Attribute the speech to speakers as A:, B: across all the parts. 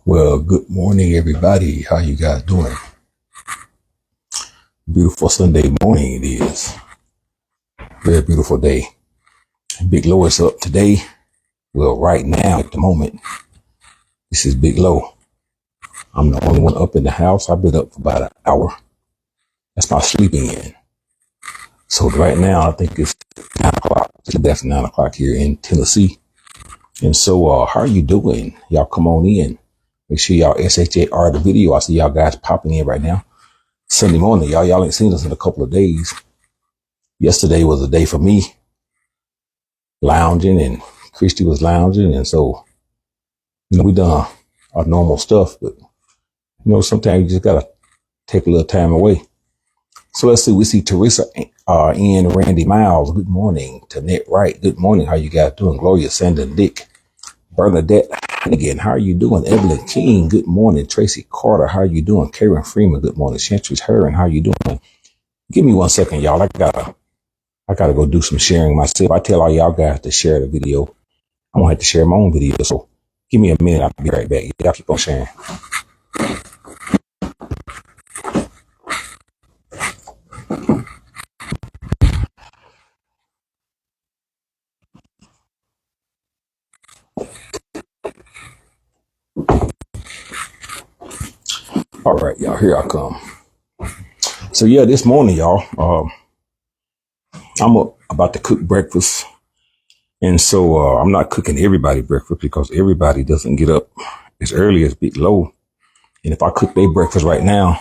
A: Well, good morning, everybody. How you guys doing? Beautiful Sunday morning it is. Very beautiful day. Big Low is up today. Well, right now at the moment, this is Big Low. I'm the only one up in the house. I've been up for about an hour. That's my sleeping in. So right now, I think it's 9 o'clock. That's 9 o'clock here in Tennessee. And so, how are you doing? Y'all come on in. Make sure y'all SHAR the video. I see y'all guys popping in right now. Sunday morning, y'all ain't seen us in a couple of days. Yesterday was a day for me lounging, and Christie was lounging. And so, we done our normal stuff, but sometimes you just got to take a little time away. So let's see. We see Teresa and Randy Miles. Good morning. Tanette Wright. Good morning. How you guys doing? Gloria Sandon Dick. Bernadette again. How are you doing? Evelyn King. Good morning. Tracy Carter. How are you doing? Karen Freeman. Good morning. Chantress Herring. How are you doing? Give me 1 second, y'all. I gotta go do some sharing myself. I tell all y'all guys to share the video. I'm gonna have to share my own video. So give me a minute. I'll be right back. Y'all keep on sharing. All right, y'all, here I come. So yeah, this morning, y'all, I'm about to cook breakfast. And so I'm not cooking everybody breakfast because everybody doesn't get up as early as Big Low. And if I cook their breakfast right now,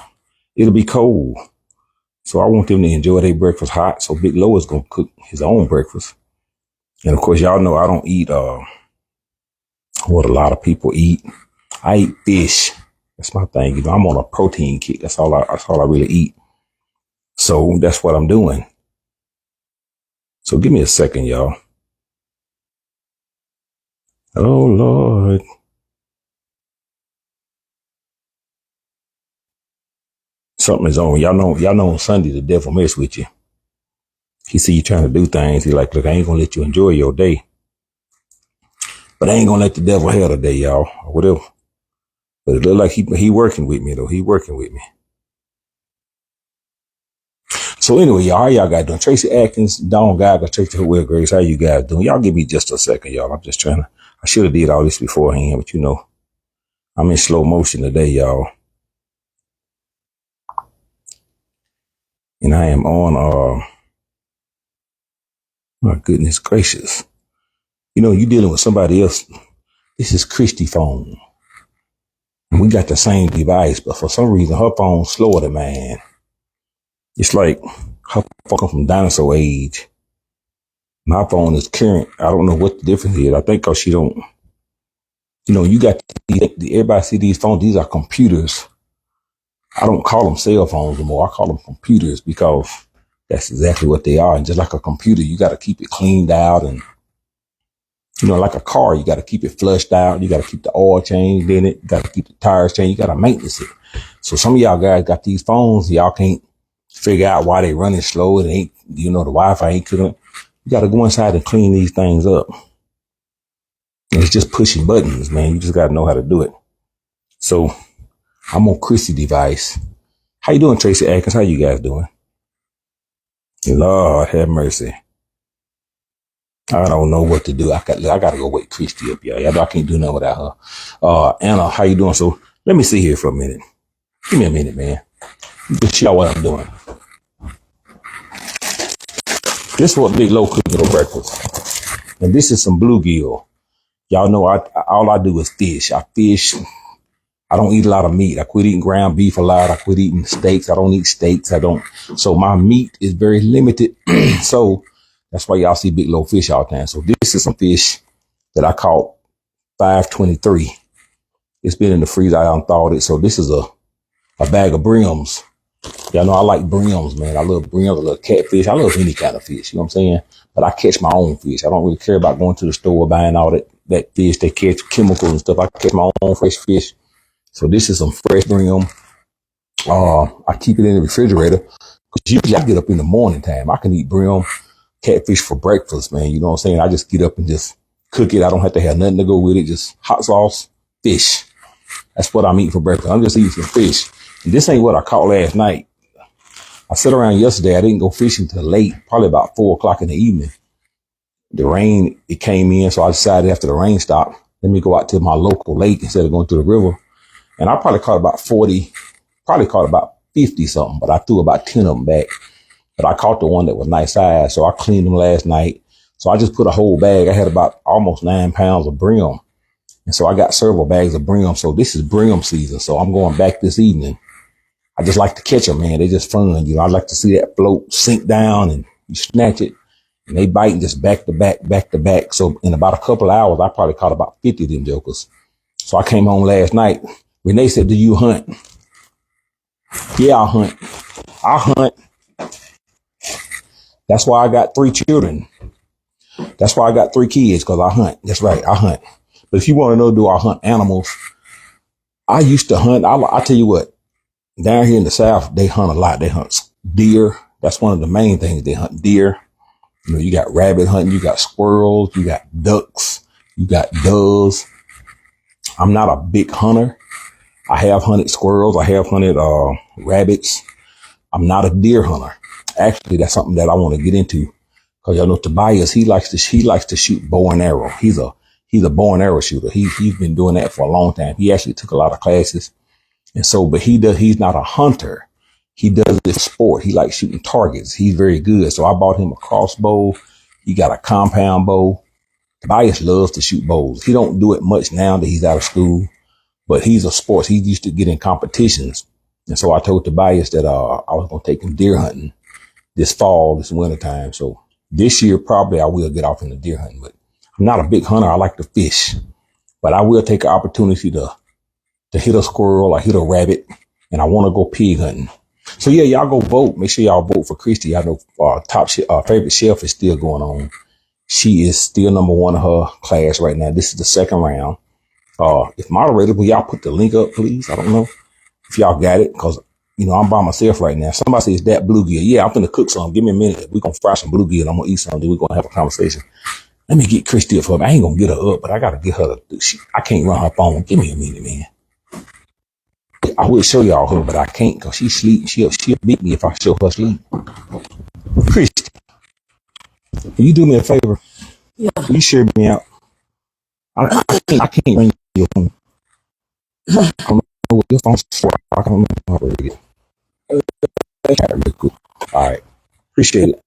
A: it'll be cold. So I want them to enjoy their breakfast hot. So Big Low is going to cook his own breakfast. And of course, y'all know I don't eat what a lot of people eat. I eat fish. That's my thing. I'm on a protein kick. That's all I really eat. So that's what I'm doing. So give me a second, y'all. Oh, Lord. Something is on. Y'all know on Sunday, the devil mess with you. He see you trying to do things. He like, look, I ain't going to let you enjoy your day. But I ain't going to let the devil have the day, y'all, or whatever. But it look like he working with me, though. He working with me. So anyway, y'all, how y'all guys doing? Tracy Atkins, Dawn Geiger, Tracy Howell Grace, how you guys doing? Y'all give me just a second, y'all. I'm just trying to, I should have did all this beforehand, but I'm in slow motion today, y'all. And I am on, my goodness gracious. You dealing with somebody else. This is Christie phone. And we got the same device, but for some reason, her phone's slower than mine. It's like her phone come from dinosaur age. My phone is current. I don't know what the difference is. I think because she don't, you got, everybody see these phones. These are computers. I don't call them cell phones anymore. I call them computers because that's exactly what they are. And just like a computer, you got to keep it cleaned out. And, like a car, you got to keep it flushed out. You got to keep the oil changed in it. You got to keep the tires changed. You got to maintenance it. So some of y'all guys got these phones. Y'all can't figure out why they running slow. It ain't, the Wi-Fi ain't good. You got to go inside and clean these things up. And it's just pushing buttons, man. You just got to know how to do it. So I'm on Christie device. How you doing, Tracy Atkins? How you guys doing? Lord have mercy. I don't know what to do. I got to go wake Christie up, y'all. I can't do nothing without her. Anna, how you doing? So let me see here for a minute. Give me a minute, man. Just show what I'm doing. This is what Big Low cooking for breakfast. And this is some bluegill. Y'all know all I do is fish. I fish. I don't eat a lot of meat. I quit eating ground beef a lot. I quit eating steaks. I don't eat steaks. So my meat is very limited. So that's why y'all see Big Low fish all the time. So this is some fish that I caught 523. It's been in the freezer. I unthawed it. So this is a bag of brims. Y'all know I like brims, man. I love brims. I love catfish. I love any kind of fish. You know what I'm saying? But I catch my own fish. I don't really care about going to the store buying all that fish. They catch chemicals and stuff. I catch my own fresh fish. So this is some fresh brim. I keep it in the refrigerator because usually I get up in the morning time. I can eat brim, catfish for breakfast, man. You know what I'm saying? I just get up and just cook it. I don't have to have nothing to go with it. Just hot sauce, fish. That's what I'm eating for breakfast. I'm just eating some fish. And this ain't what I caught last night. I sat around yesterday. I didn't go fishing till late, probably about 4 o'clock in the evening. The rain, it came in. So I decided after the rain stopped, let me go out to my local lake instead of going to the river. And I probably caught about 40, probably caught about 50 something, but I threw about 10 of them back. But I caught the one that was nice size. So I cleaned them last night. So I just put a whole bag. I had about almost 9 pounds of brim. And so I got several bags of brim. So this is brim season. So I'm going back this evening. I just like to catch them, man. They're just fun. You know, I like to see that float sink down and you snatch it and they bite just back to back, back to back. So in about a couple of hours, I probably caught about 50 of them jokers. So I came home last night. Renee said, do you hunt? Yeah, I hunt. I hunt. That's why I got 3 children. That's why I got 3 kids, because I hunt. That's right, I hunt. But if you want to know, do I hunt animals? I used to hunt. I tell you what, down here in the South, they hunt a lot. They hunt deer. That's one of the main things. They hunt deer. You know, you got rabbit hunting, you got squirrels, you got ducks, you got doves. I'm not a big hunter. I have hunted squirrels. I have hunted rabbits. I'm not a deer hunter. Actually, that's something that I want to get into. Cause y'all know Tobias, he likes to shoot bow and arrow. He's a bow and arrow shooter. He's been doing that for a long time. He actually took a lot of classes. And so, but he's not a hunter. He does this sport. He likes shooting targets. He's very good. So I bought him a crossbow. He got a compound bow. Tobias loves to shoot bows. He don't do it much now that he's out of school, but he's a sports. He used to get in competitions. And so I told Tobias that, I was going to take him deer hunting this fall, this winter time. So this year, probably I will get off into deer hunting, but I'm not a big hunter. I like to fish, but I will take an opportunity to hit a squirrel or hit a rabbit. And I want to go pig hunting. So yeah, y'all go vote. Make sure y'all vote for Christie. I know, favorite chef is still going on. She is still number 1 in her class right now. This is the second round. If moderator, will y'all put the link up, please? I don't know if y'all got it, because, you know, I'm by myself right now. Somebody says that bluegill. Yeah, I'm finna cook some. Give me a minute. We're going to fry some bluegill. I'm going to eat some. Then we're going to have a conversation. Let me get Christie up for me. I ain't going to get her up, but I got to get her. I can't run her phone. Give me a minute, man. I will show y'all her, but I can't because she's sleeping. She'll beat me if I show her sleep. Christie, can you do me a favor? Yeah. Can you share me out? I can't ring your phone. I don't know what your phone's for. I don't know how to read it. Cool. All right. Appreciate it.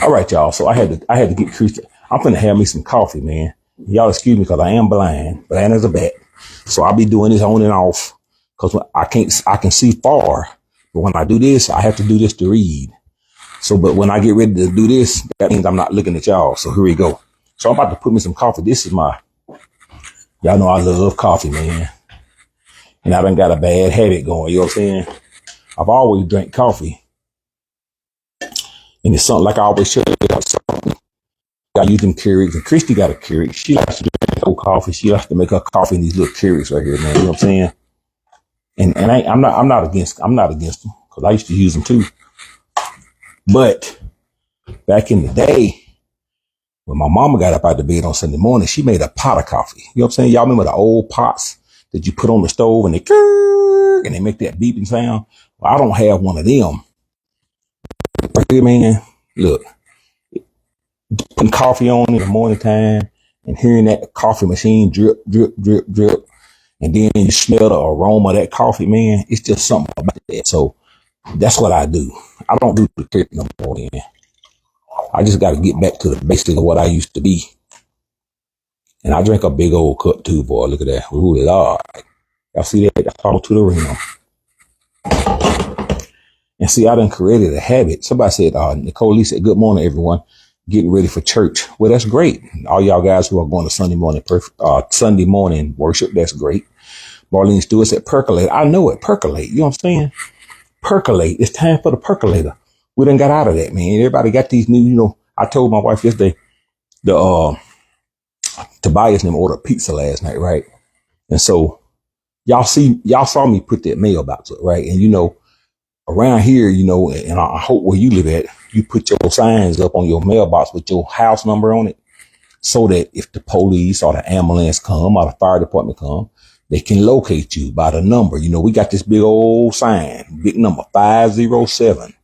A: All right, y'all. So I had to get Christie. I'm finna have me some coffee, man. Y'all excuse me because I am blind as a bat. So I'll be doing this on and off because I can see far. But when I do this, I have to do this to read. So, but when I get ready to do this, that means I'm not looking at y'all. So here we go. So I'm about to put me some coffee. This is y'all know I love coffee, man. And I done got a bad habit going. You know what I'm saying? I've always drank coffee. And it's something like I always show you. I use them Keurigs, and Christie got a Keurig. She likes to drink cold coffee. She likes to make her coffee in these little Keurigs right here, man. You know what I'm saying? And I'm not against them because I used to use them too. But back in the day, when my mama got up out of bed on Sunday morning, she made a pot of coffee. You know what I'm saying? Y'all remember the old pots that you put on the stove and they make that beeping sound? Well, I don't have one of them. Right here, man. Look. Putting coffee on in the morning time and hearing that coffee machine drip, drip, drip, drip. And then you smell the aroma of that coffee, man. It's just something about that. So that's what I do. I don't do the cricket no more, man. I just got to get back to the basics of what I used to be. And I drink a big old cup too, boy. Look at that. Ooh, Lord. Y'all see that? That's all to the rim. And see, I done created a habit. Somebody said, Nicole Lee said, good morning, everyone. Getting ready for church. Well, that's great. All y'all guys who are going to Sunday morning worship, that's great. Marlene Stewart said percolate. I know it, percolate. You know what I'm saying? Percolate. It's time for the percolator. We done got out of that, man. Everybody got these new, you know, I told my wife yesterday, Tobias and them ordered pizza last night, right? And so y'all saw me put that mailbox up, right? And you know, around here, you know, and I hope where you live at, you put your signs up on your mailbox with your house number on it. so that if the police or the ambulance come or the fire department come, they can locate you by the number. You know, we got this big old sign, big number 507.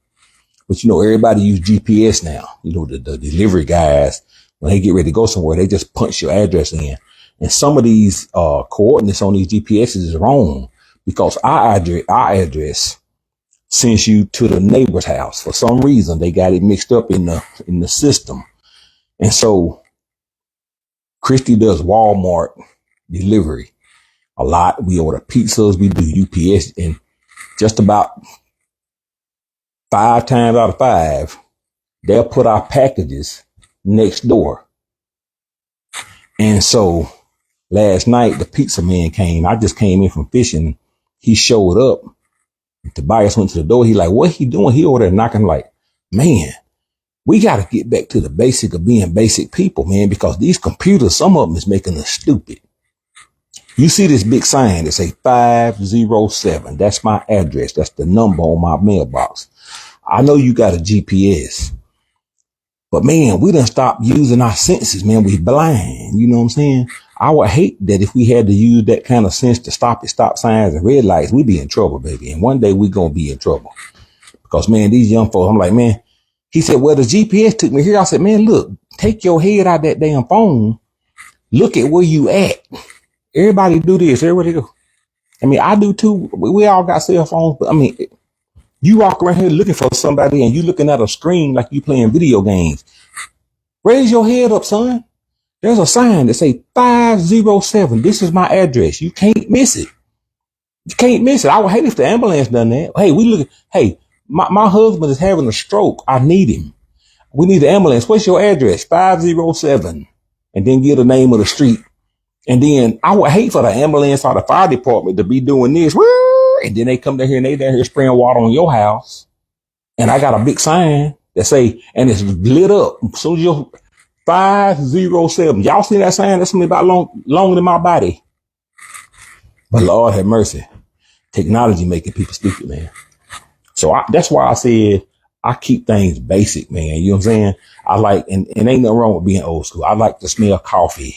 A: But, you know, everybody use GPS now. You know, the delivery guys, when they get ready to go somewhere, they just punch your address in. And some of these coordinates on these GPSs is wrong because our address sends you to the neighbor's house. For some reason, they got it mixed up in the system. And so Christie does Walmart delivery a lot. We order pizzas, we do UPS, and just about 5 times out of 5, they'll put our packages next door. And so last night, the pizza man came. I just came in from fishing. He showed up. Tobias went to the door. He like, what he doing? He over there knocking like, man, we got to get back to the basic of being basic people, man, because these computers, some of them is making us stupid. You see this big sign that say 507. That's my address. That's the number on my mailbox. I know you got a GPS, but man, we done stopped using our senses, man. We blind. You know what I'm saying? I would hate that if we had to use that kind of sense to stop at stop signs and red lights, we'd be in trouble, baby. And one day we going to be in trouble because, man, these young folks, I'm like, man, he said, well, the GPS took me here. I said, man, look, take your head out of that damn phone. Look at where you at. Everybody do this. Everybody go. I mean, I do too. We all got cell phones, but I mean, you walk around here looking for somebody and you looking at a screen like you playing video games. Raise your head up, son. There's a sign that say 507. This is my address. You can't miss it. You can't miss it. I would hate if the ambulance done that. Hey, my husband is having a stroke. I need him. We need the ambulance. What's your address? 507. And then give the name of the street. And then I would hate for the ambulance or the fire department to be doing this. And then they come down here and they down here spraying water on your house. And I got a big sign that say, and it's lit up. So you're 507. Y'all see that sign? That's something about longer than my body. But Lord have mercy. Technology making people stupid, man. So that's why I said I keep things basic, man. You know what I'm saying? I like, and ain't nothing wrong with being old school. I like to smell coffee.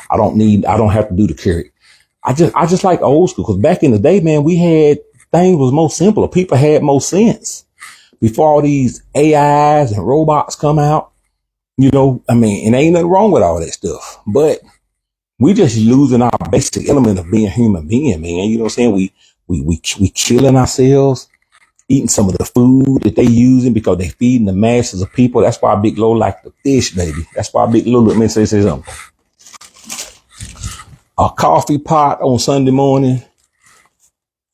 A: I don't have to do the carrot. I just like old school because back in the day, man, we had things was more simpler. People had more sense before all these AIs and robots come out. You know, I mean, and ain't nothing wrong with all that stuff, but we just losing our basic element of being human being, man. You know what I'm saying? We killing ourselves, eating some of the food that they using because they feeding the masses of people. That's why Big Low like the fish, baby. That's why Big Low, let me say something. A coffee pot on Sunday morning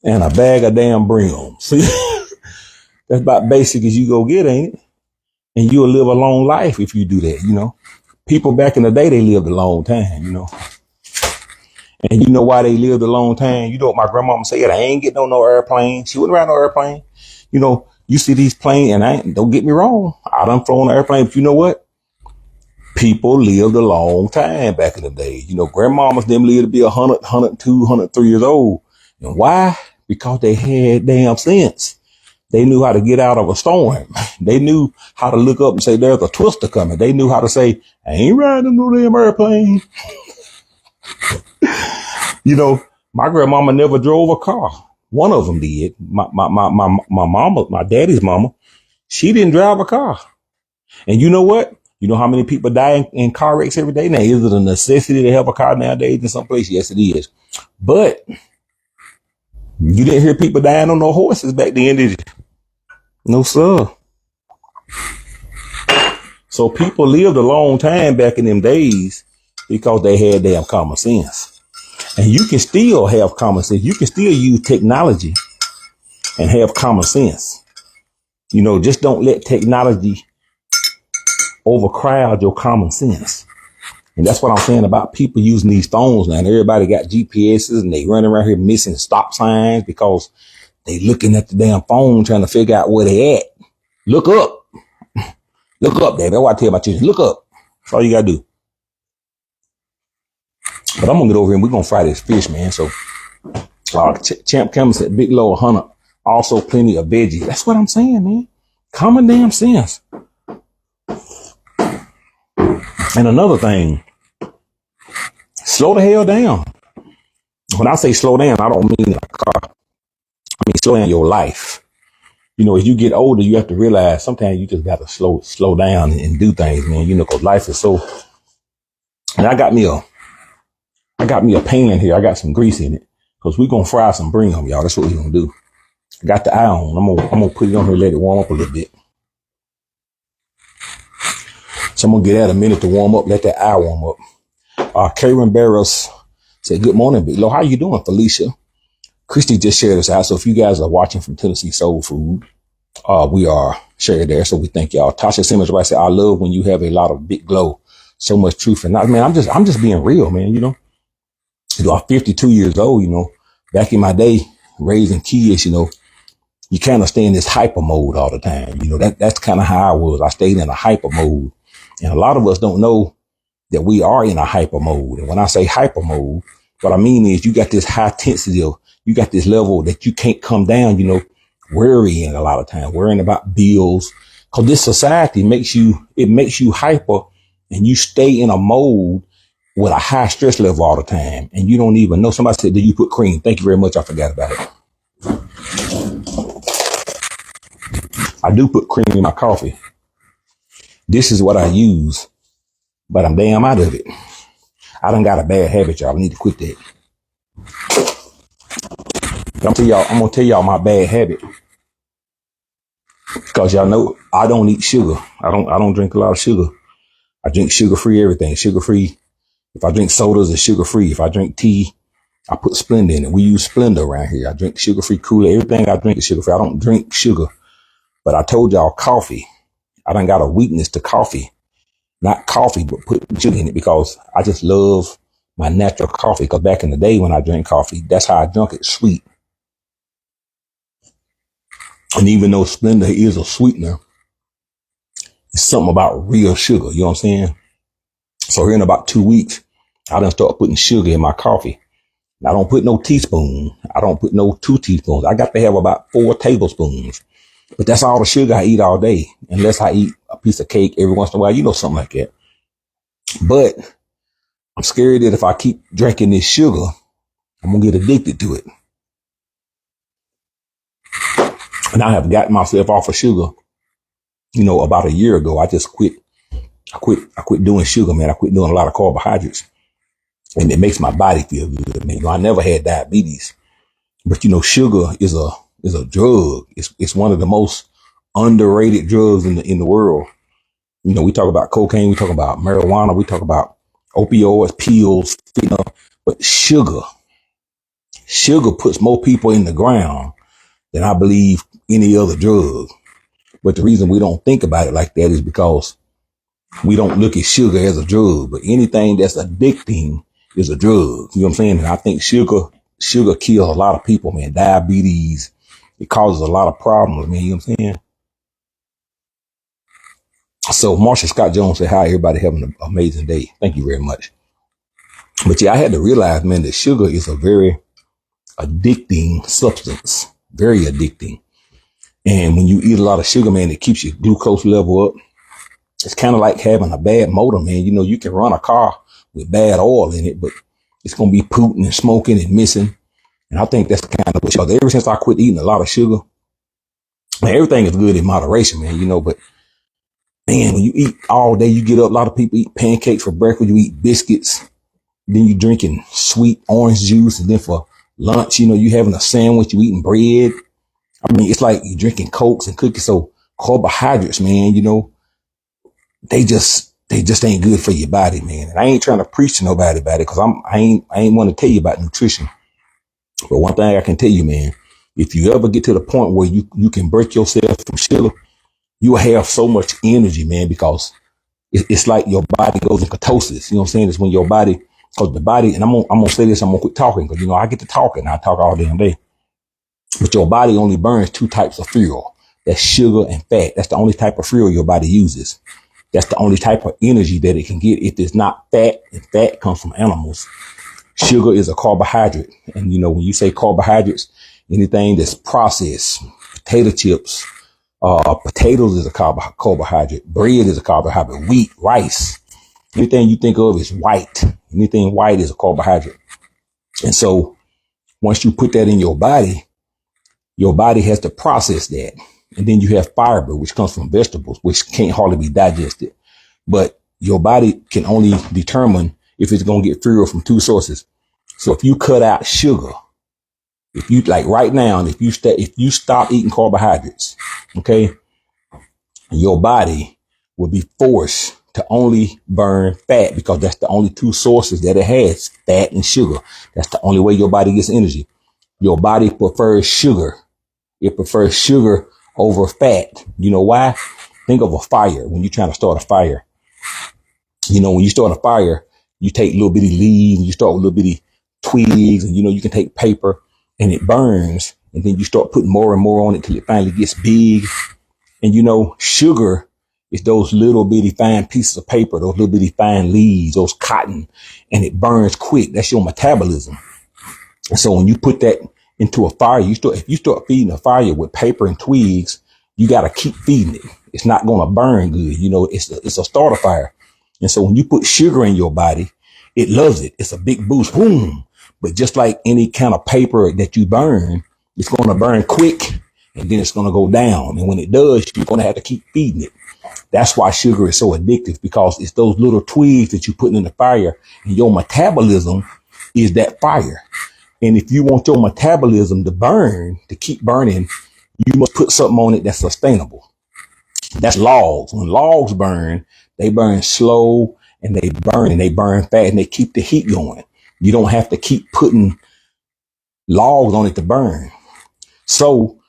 A: and a bag of damn brim. See, that's about basic as you go get, ain't it? And you'll live a long life if you do that, you know. People back in the day, they lived a long time, you know. And you know why they lived a long time? You know what my grandmama said? I ain't getting on no airplane. She wasn't around no airplane. You know, you see these planes, and don't get me wrong, I done flown an airplane, but you know what? People lived a long time back in the day. You know, grandmamas, them lived to be 100, 102, 103 years old. And why? Because they had damn sense. They knew how to get out of a storm. They knew how to look up and say, there's a twister coming. They knew how to say, I ain't riding no damn airplane. You know, my grandmama never drove a car. One of them did. My mama, my daddy's mama, she didn't drive a car. And you know what? You know how many people die in car wrecks every day? Now, is it a necessity to have a car nowadays in some place? Yes, it is. But you didn't hear people dying on no horses back then, did you? No, sir. So people lived a long time back in them days because they had damn common sense. And you can still have common sense. You can still use technology and have common sense. You know, just don't let technology overcrowd your common sense. And that's what I'm saying about people using these phones now. And everybody got GPSs and they run around here missing stop signs because they looking at the damn phone trying to figure out where they at. Look up. Look up, Dave. That's what I tell my children. Look up. That's all you got to do. But I'm going to get over here and we're going to fry this fish, man. So Champ Campbell said Big Low 100. Also plenty of veggies. That's what I'm saying, man. Common damn sense. And another thing, slow the hell down. When I say slow down, I don't mean in a car. I mean, slow down your life. You know, as you get older, you have to realize sometimes you just got to slow down and do things, man. You know, because life is so. And I got me a pan in here. I got some grease in it because we're gonna fry some brim, y'all. That's what we're gonna do. I got the eye on. I'm gonna put it on here, let it warm up a little bit. So I'm gonna get that a minute to warm up. Let that eye warm up. Karen Barros said, "Good morning, Big Lo. How you doing, Felicia?" Christie just shared us out. So if you guys are watching from Tennessee Soul Food, we are shared there. So we thank y'all. Tasha Simmons right said, "I love when you have a lot of Big Glow, so much truth." And man, I'm just being real, man. You know, I'm 52 years old. You know, back in my day, raising kids, you know, you kind of stay in this hyper mode all the time. You know, that's kind of how I was. I stayed in a hyper mode, and a lot of us don't know that we are in a hyper mode. And when I say hyper mode, what I mean is you got this high intensity of, you got this level that you can't come down, you know, worrying a lot of time, worrying about bills. Cause this society makes you hyper, and you stay in a mode with a high stress level all the time. And you don't even know. Somebody said, "Did you put cream?" Thank you very much. I forgot about it. I do put cream in my coffee. This is what I use, but I'm damn out of it. I done got a bad habit, y'all. I need to quit that. I'm gonna tell y'all my bad habit. Because y'all know I don't eat sugar. I don't drink a lot of sugar. I drink sugar-free everything. Sugar-free. If I drink sodas, it's sugar-free. If I drink tea, I put Splenda in it. We use Splenda around here. I drink sugar-free Kool-Aid. Everything I drink is sugar-free. I don't drink sugar. But I told y'all coffee. I done got a weakness to coffee. Not coffee, but putting sugar in it, because I just love my natural coffee. Because back in the day when I drank coffee, that's how I drank it, sweet. And even though Splenda is a sweetener, it's something about real sugar. You know what I'm saying? So here in about 2 weeks, I done start putting sugar in my coffee. And I don't put no teaspoon. I don't put no 2 teaspoons. I got to have about 4 tablespoons. But that's all the sugar I eat all day, unless I eat a piece of cake every once in a while, you know, something like that. But I'm scared that if I keep drinking this sugar, I'm going to get addicted to it. And I have gotten myself off of sugar, you know, about a year ago. I just quit. I quit doing sugar, man. I quit doing a lot of carbohydrates. And it makes my body feel good, man. You know, I never had diabetes. But, you know, sugar is a drug. It's one of the most underrated drugs in the world. You know, we talk about cocaine, we talk about marijuana, we talk about opioids, pills, you know, but sugar puts more people in the ground than I believe any other drug. But the reason we don't think about it like that is because we don't look at sugar as a drug. But anything that's addicting is a drug. You know what I'm saying? And I think sugar kills a lot of people, man. Diabetes, it causes a lot of problems, man. You know what I'm saying? So Marsha Scott Jones said, "Hi, everybody having an amazing day." Thank you very much. But yeah, I had to realize, man, that sugar is a very addicting substance, very addicting. And when you eat a lot of sugar, man, it keeps your glucose level up. It's kind of like having a bad motor, man. You know, you can run a car with bad oil in it, but it's going to be pooting and smoking and missing. And I think that's kind of what, ever since I quit eating a lot of sugar, man, everything is good in moderation, man, you know, but man, when you eat all day, you get up, a lot of people eat pancakes for breakfast, you eat biscuits, then you drinking sweet orange juice, and then for lunch, you know, you having a sandwich, you eating bread. I mean, it's like you drinking Cokes and cookies. So carbohydrates, man, you know, they just ain't good for your body, man. And I ain't trying to preach to nobody about it, because I ain't want to tell you about nutrition. But one thing I can tell you, man, if you ever get to the point where you can break yourself from sugar, you will have so much energy, man, because it's like your body goes in ketosis. You know what I'm saying? It's when your body, because the body, and I'm gonna say this, I'm gonna quit talking, because you know I get to talking, I talk all damn day. But your body only burns 2 types of fuel. That's sugar and fat. That's the only type of fuel your body uses. That's the only type of energy that it can get. If it's not fat, and fat comes from animals. Sugar is a carbohydrate. And you know, when you say carbohydrates, anything that's processed, potato chips, potatoes is a carbohydrate. Bread is a carbohydrate. Wheat, rice. Anything you think of is white. Anything white is a carbohydrate. And so once you put that in your body has to process that. And then you have fiber, which comes from vegetables, which can't hardly be digested. But your body can only determine if it's going to get fuel from two sources. So if you cut out sugar, if you like right now, if you stop eating carbohydrates, okay, your body will be forced to only burn fat because that's the only two sources that it has, fat and sugar. That's the only way your body gets energy. Your body prefers sugar. It prefers sugar over fat. You know why? Think of a fire. When you're trying to start a fire, when you start a fire, you take little bitty leaves and you start with little bitty twigs, and you can take paper and it burns, and then you start putting more and more on it till it finally gets big. And sugar is those little bitty fine pieces of paper, those little bitty fine leaves, those cotton, and it burns quick. That's your metabolism. And so when you put that into a fire, if you start feeding a fire with paper and twigs, you got to keep feeding it. It's not going to burn good. It's a starter fire. And so when you put sugar in your body, it loves it. It's a big boost. Boom. But just like any kind of paper that you burn, it's going to burn quick and then it's going to go down. And when it does, you're going to have to keep feeding it. That's why sugar is so addictive, because it's those little twigs that you put in the fire, and your metabolism is that fire. And if you want your metabolism to keep burning, you must put something on it that's sustainable. That's logs. When logs burn, they burn slow and they burn fast, and they keep the heat going. You don't have to keep putting logs on it to burn. So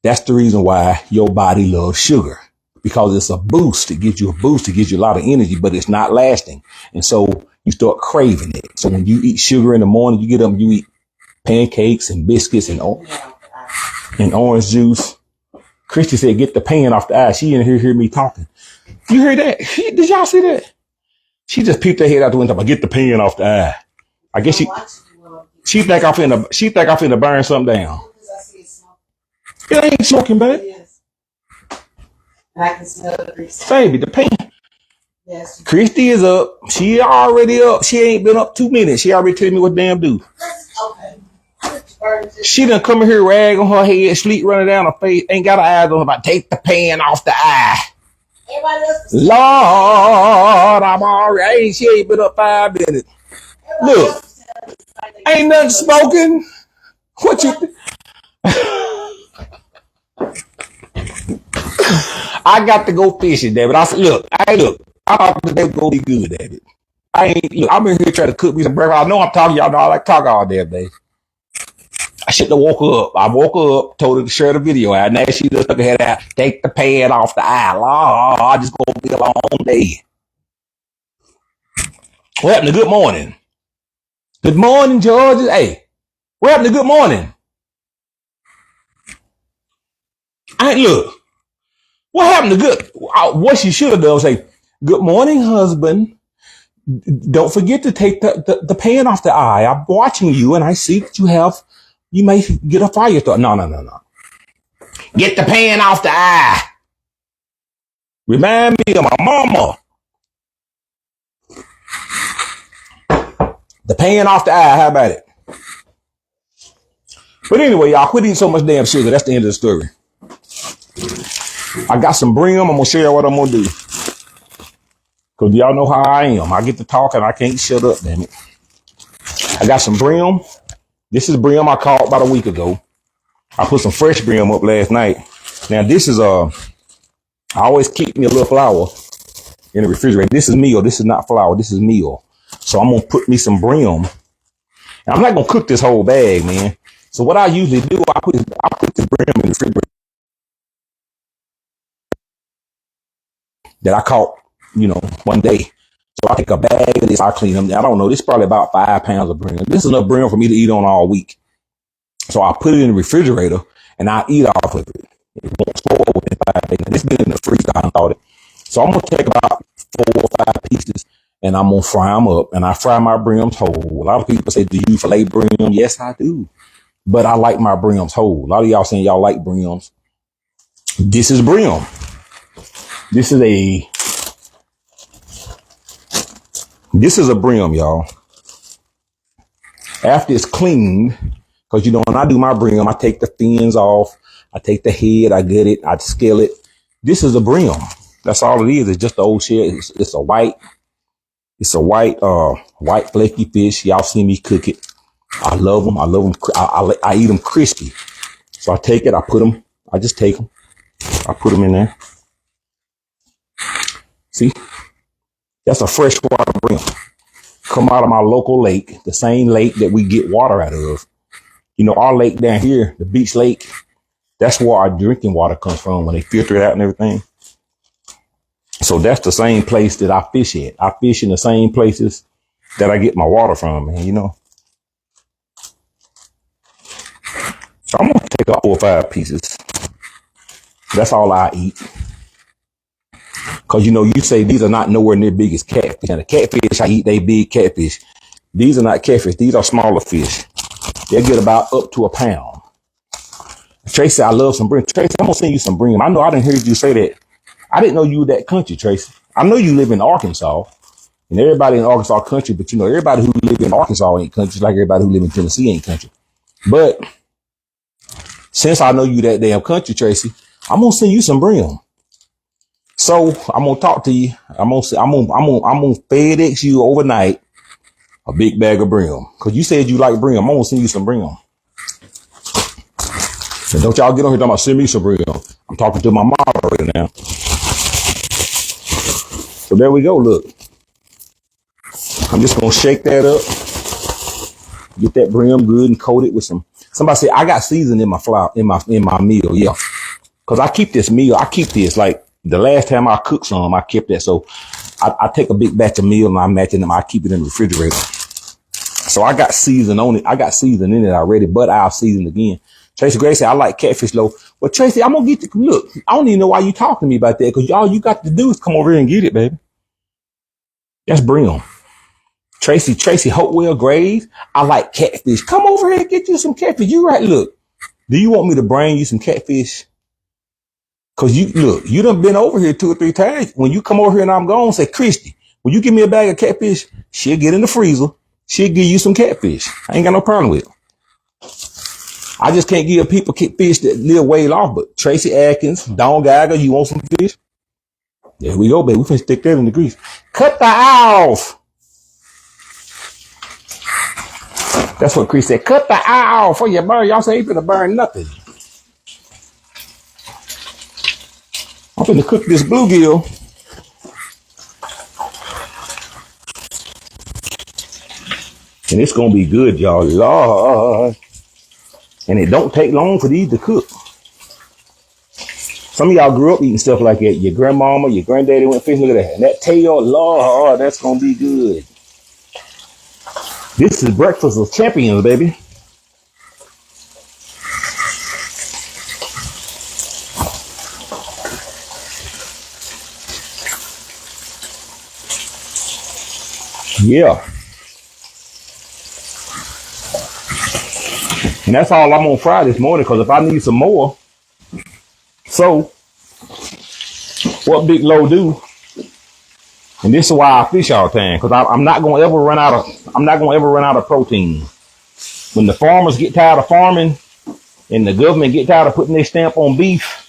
A: that's the reason why your body loves sugar, because it's a boost. It gives you a boost. It gives you a lot of energy, but it's not lasting. And so you start craving it. So when you eat sugar in the morning, you get up and you eat pancakes and biscuits and orange juice. Christie said, get the pan off the eye. She didn't hear me talking. You heard that? Did y'all see that? She just peeped her head out the window. Get the pan off the eye. I guess she think I'm finna burn something down. It ain't smoking, baby.
B: I can smell the grease.
A: Baby, the pan.
B: Yes.
A: Christie is up. She already up. She ain't been up 2 minutes. She already tell me what damn do.
B: Okay.
A: She done come in here, rag on her head, sleep running down her face, ain't got her eyes on her, about take the pan off the eye. Lord, I'm already. She ain't been up 5 minutes. Look, ain't nothing smoking. What you? I got to go fishing, David. I said, look. I thought today was gonna be good, David. I'm in here trying to cook me some breakfast. I know I'm talking, y'all know I like to talk all damn day. I shouldn't have woke her up. I woke her up, told her to share the video out. Now she just took her head out, take the pan off the eye. Lord, I just gonna be a long day. What happened to good morning? Good morning, Georgia. Hey, what happened to good morning? Look. What happened to good? What she should have done was say, good morning, husband. Don't forget to take the pan off the eye. I'm watching you and I see that you may get a fire start. No. Get the pan off the eye. Remind me of my mama. The pan off the eye. How about it? But anyway, y'all quit eating so much damn sugar. That's the end of the story. I got some brim. I'm going to show you what I'm going to do. Because y'all know how I am. I get to talk and I can't shut up, damn it. I got some brim. This is brim I caught about a week ago. I put some fresh brim up last night. Now this is I always keep me a little flour in the refrigerator. This is meal. This is not flour. This is meal. So I'm gonna put me some brim. And I'm not gonna cook this whole bag, man. So what I usually do, I put the brim in the refrigerator that I caught, one day. So I take a bag of this. I clean them. I don't know. This is probably about 5 pounds of brim. This is enough brim for me to eat on all week. So I put it in the refrigerator and I eat off of it. It won't spoil within 5 days. This been in the freezer. I thought it. So I'm gonna take about 4 or 5 pieces and I'm gonna fry them up. And I fry my brims whole. A lot of people say, "Do you fillet brim?" Yes, I do. But I like my brims whole. A lot of y'all saying y'all like brims. This is brim. This is This is a brim, y'all. After it's cleaned, because you know when I do my brim, I take the fins off, I take the head, I gut it, I scale it. This is a brim. That's all it is. It's just the old shell. It's a white, white flaky fish. Y'all see me cook it. I love them. I love them. I eat them crispy. So I take it. I just take them. I put them in there. See, that's a freshwater brim. Come out of my local lake, the same lake that we get water out of. You know, our lake down here, the beach lake, that's where our drinking water comes from when they filter it out and everything. So that's the same place that I fish at. I fish in the same places that I get my water from, man, you know. So I'm going to take out 4 or 5 pieces. That's all I eat. Because, you know, you say these are not nowhere near big as catfish. And the catfish I eat, they big catfish. These are not catfish. These are smaller fish. They get about up to a pound. Tracy, I love some brim. Tracy, I'm going to send you some brim. I know I didn't hear you say that. I didn't know you were that country, Tracy. I know you live in Arkansas. And everybody in Arkansas country, but you know, everybody who live in Arkansas ain't country, like everybody who live in Tennessee ain't country. But since I know you that damn country, Tracy, I'm going to send you some brim. So I'm gonna talk to you. I'm gonna FedEx you overnight a big bag of brim. Cause you said you like brim. I'm gonna send you some brim. And don't y'all get on here talking about send me some brim. I'm talking to my moderator now. So there we go. Look, I'm just gonna shake that up, get that brim good and coat it with some. Somebody said I got seasoning in my flour in my meal. Yeah, cause I keep this meal. I keep this like. The last time I cooked some, I kept that. So I take a big batch of meal and I match them. I keep it in the refrigerator. So I got season on it. I got season in it already, but I'll season again. Tracy Gray said, I like catfish low. Well, Tracy, I'm going to get you. Look, I don't even know why you talking to me about that because all you got to do is come over here and get it, baby. That's brim. Tracy Hopewell Graves. I like catfish. Come over here and get you some catfish. You right. Look, do you want me to bring you some catfish? Cause you done been over here 2 or 3 times. When you come over here and I'm gone, say, Christie, will you give me a bag of catfish? She'll get in the freezer. She'll give you some catfish. I ain't got no problem with it. I just can't give people fish that live way off. But Tracy Atkins, Don Geiger, you want some fish? There we go, baby. We finna stick that in the grease. Cut the eye off. That's what Chris said. Cut the eye off for your burn. Y'all say ain't finna burn nothing. I'm finna cook this bluegill. And it's gonna be good, y'all. Lord. And it don't take long for these to cook. Some of y'all grew up eating stuff like that. Your grandmama, your granddaddy went fishing. Look at that. And that tail, Lord, that's gonna be good. This is breakfast of champions, baby. Yeah. And that's all I'm gonna fry this morning because if I need some more. So what Big Low do, and this is why I fish all the time, because I'm not gonna ever run out of protein. When the farmers get tired of farming and the government get tired of putting their stamp on beef,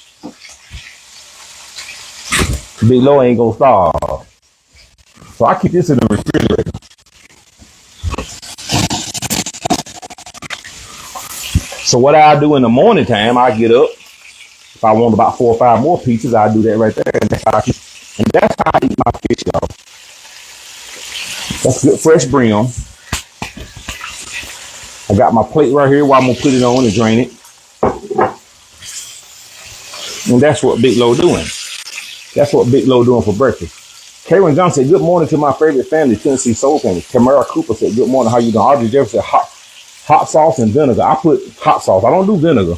A: Big Low ain't gonna starve. So I keep this in the refrigerator. So what I do in the morning time, I get up. If I want about 4 or 5 more pieces, I do that right there. And that's how I eat my fish, y'all. That's good fresh brim. I got my plate right here where I'm gonna put it on and drain it. And that's what Big Low doing. That's what Big Low doing for breakfast. Karen Johnson said, good morning to my favorite family, Tennessee Soul Family. Tamara Cooper said, good morning, how you doing? Audrey Jefferson said, hot sauce and vinegar. I put hot sauce. I don't do vinegar.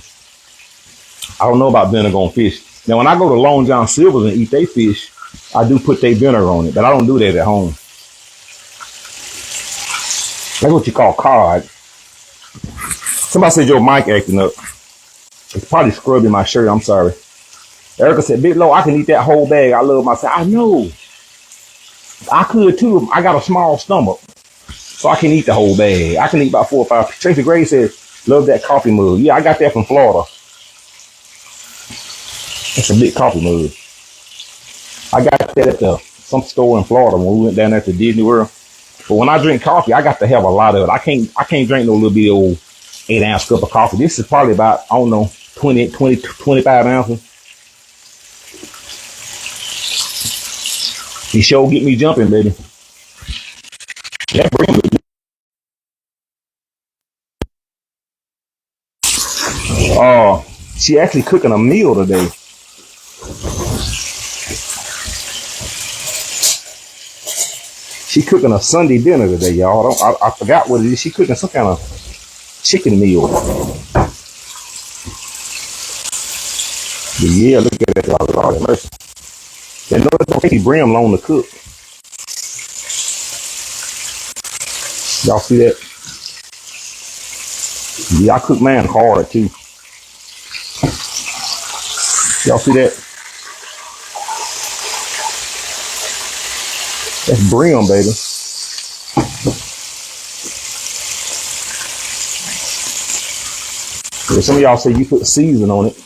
A: I don't know about vinegar on fish. Now, when I go to Long John Silver's and eat their fish, I do put their vinegar on it, but I don't do that at home. That's what you call cod. Somebody said your mic acting up. It's probably scrubbing my shirt. I'm sorry. Erica said, Big Low, I can eat that whole bag. I love myself. I know. I could too. I got a small stomach, so I can eat the whole bag. I can eat about 4 or 5. Tracy Gray says, love that coffee mug. Yeah, I got that from Florida. It's a big coffee mug. I got that at some store in Florida when we went down there to Disney World. But when I drink coffee, I got to have a lot of it. I can't drink no little bit old 8-ounce cup of coffee. This is probably about, I don't know, 25 ounces. He sure get me jumping, baby. That brings me. She actually cooking a meal today. She cooking a Sunday dinner today, y'all. I forgot what it is. She cooking some kind of chicken meal. But yeah, look at that, Lord have mercy. They know it's gonna take brim long to cook. Y'all see that? Yeah, I cook mine hard too. Y'all see that? That's brim, baby. Yeah, some of y'all say you put season on it.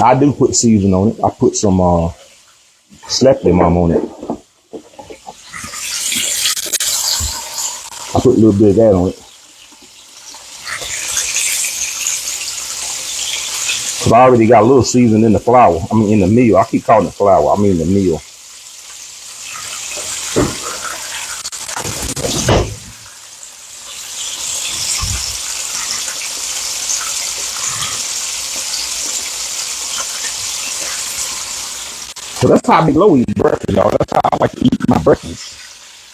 A: I do put season on it. I put some Slappy Mom on it. I put a little bit of that on it. Cause I already got a little season in the flour. I mean in the meal. I keep calling it flour. I mean the meal. So that's how Big Low eats breakfast, y'all. That's how I like to eat my breakfast.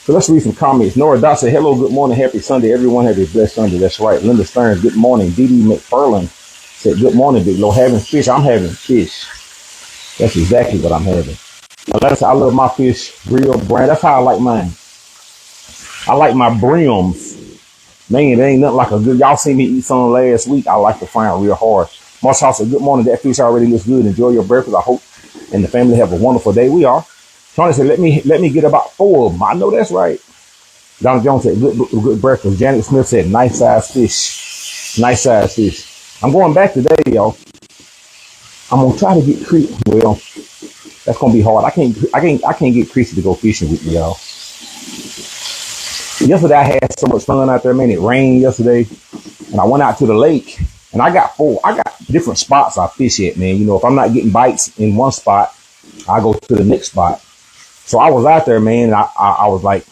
A: So let's read some comments. Nora Dot said, hello, good morning, happy Sunday. Everyone have a blessed Sunday. That's right. Linda Stearns, good morning. Dee Dee McFarland said, good morning, Big Low. Having fish. I'm having fish. That's exactly what I'm having. I love my fish real brand. That's how I like mine. I like my brims. Man, there ain't nothing like a good. Y'all seen me eat some last week. I like to fry it real hard. Marshall said, good morning. That fish already looks good. Enjoy your breakfast. I hope and the family have a wonderful day. We are. Tony said, let me get about 4 of them. I know that's right. Donald Jones said, good breakfast. Janet Smith said, nice size fish. Nice size fish. I'm going back today, y'all. I'm gonna try to get Christie. Well, that's gonna be hard. I can't get Christie to go fishing with me, y'all. Yesterday I had so much fun out there, man. It rained yesterday, and I went out to the lake, and I got different spots I fish at, man. You know, if I'm not getting bites in one spot, I go to the next spot. So I was out there, man, and I was like,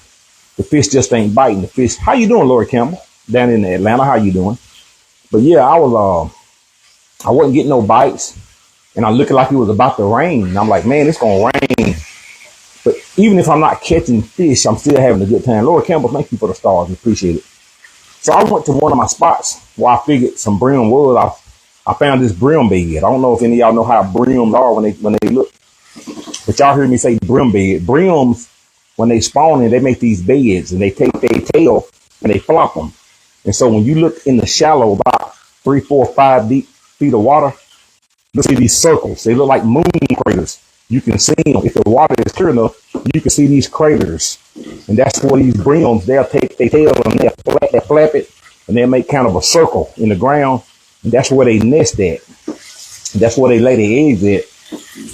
A: the fish just ain't biting. The fish. How you doing, Lori Campbell? Down in Atlanta, how you doing? But yeah, I wasn't getting no bites, and I looking like it was about to rain. And I'm like, man, it's gonna rain. But even if I'm not catching fish, I'm still having a good time. Lori Campbell, thank you for the stars. I appreciate it. So I went to one of my spots where I figured some brim was. I found this brim bed. I don't know if any of y'all know how brims are when they look. But y'all heard me say brim bed. Brims, when they spawn in, they make these beds and they take their tail and they flop them. And so when you look in the shallow, about 3, 4, 5 deep feet of water, you'll see these circles. They look like moon craters. You can see them. If the water is clear enough, you can see these craters. And that's where these brims, they'll take their tail and they'll flap it and they'll make kind of a circle in the ground. And that's where they nest at. And that's where they lay their eggs at.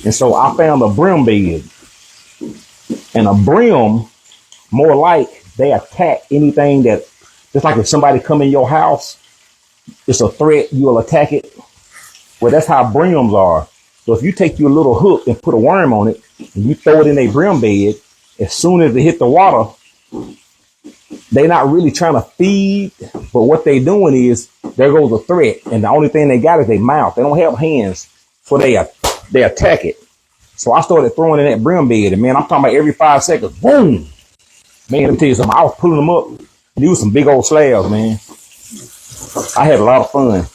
A: And so I found a brim bed. And a brim, more like they attack anything that, just like if somebody come in your house, it's a threat, you'll attack it. Well, that's how brims are. So if you take your little hook and put a worm on it and you throw it in a brim bed, as soon as it hit the water, they're not really trying to feed, but what they're doing is there goes a threat. And the only thing they got is their mouth. They don't have hands, so they attack it. So I started throwing in that brim bed, and man, I'm talking about every 5 seconds, boom. Man, let me tell you something. I was pulling them up. And these were some big old slabs, man. I had a lot of fun.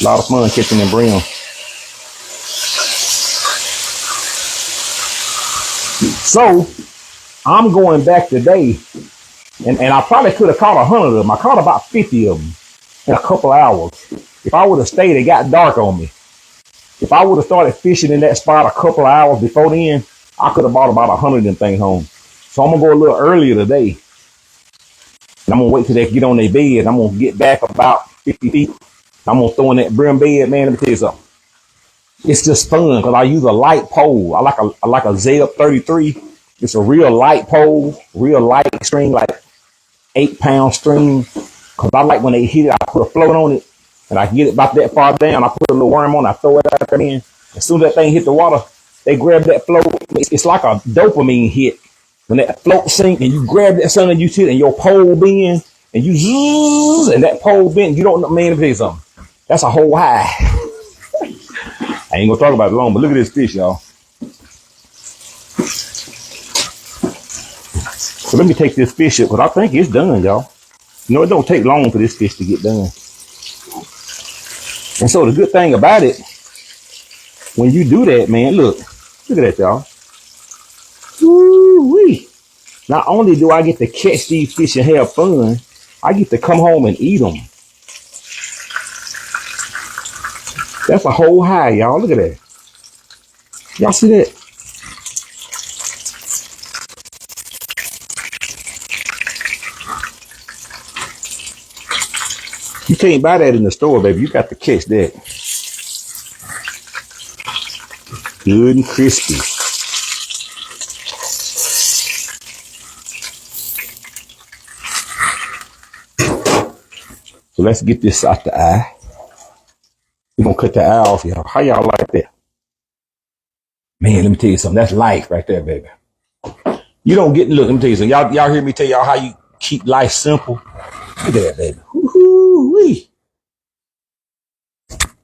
A: A lot of fun catching them brim. So I'm going back today, and I probably could have caught 100 of them. I caught about 50 of them in a couple hours. If I would have stayed, it got dark on me. If I would have started fishing in that spot a couple of hours before then, I could have bought about 100 of them things home. So I'm gonna go a little earlier today. And I'm gonna wait till they get on their bed. I'm gonna get back about 50 feet. I'm gonna throw in that brim bed, man. Let me tell you something. It's just fun because I use a light pole. I like a Zeb 33. It's a real light pole, real light string, like 8-pound string. Cause I like when they hit it, I put a float on it, and I get it about that far down. I put a little worm on, I throw it out there in. As soon as that thing hit the water, they grab that float. It's like a dopamine hit. When that float sink and you grab that sun and you sit and your pole bend and you zzz, and that pole bend, you don't know, man, let me tell you something. That's a whole high. I ain't gonna talk about it long, but look at this fish, y'all. So let me take this fish up because I think it's done, y'all. You know, it don't take long for this fish to get done. And so the good thing about it, when you do that, man, look at that, y'all. Woo-wee. Not only do I get to catch these fish and have fun, I get to come home and eat them. That's a whole high, y'all. Look at that. Y'all see that? You can't buy that in the store, baby. You got to catch that. Good and crispy. So let's get this out the eye. We're going to cut the eye off, y'all. How y'all like that? Man, let me tell you something. That's life right there, baby. You don't get, look, let me tell you something. Y'all hear me tell y'all how you keep life simple? Look at that, baby. Woo-hoo-wee.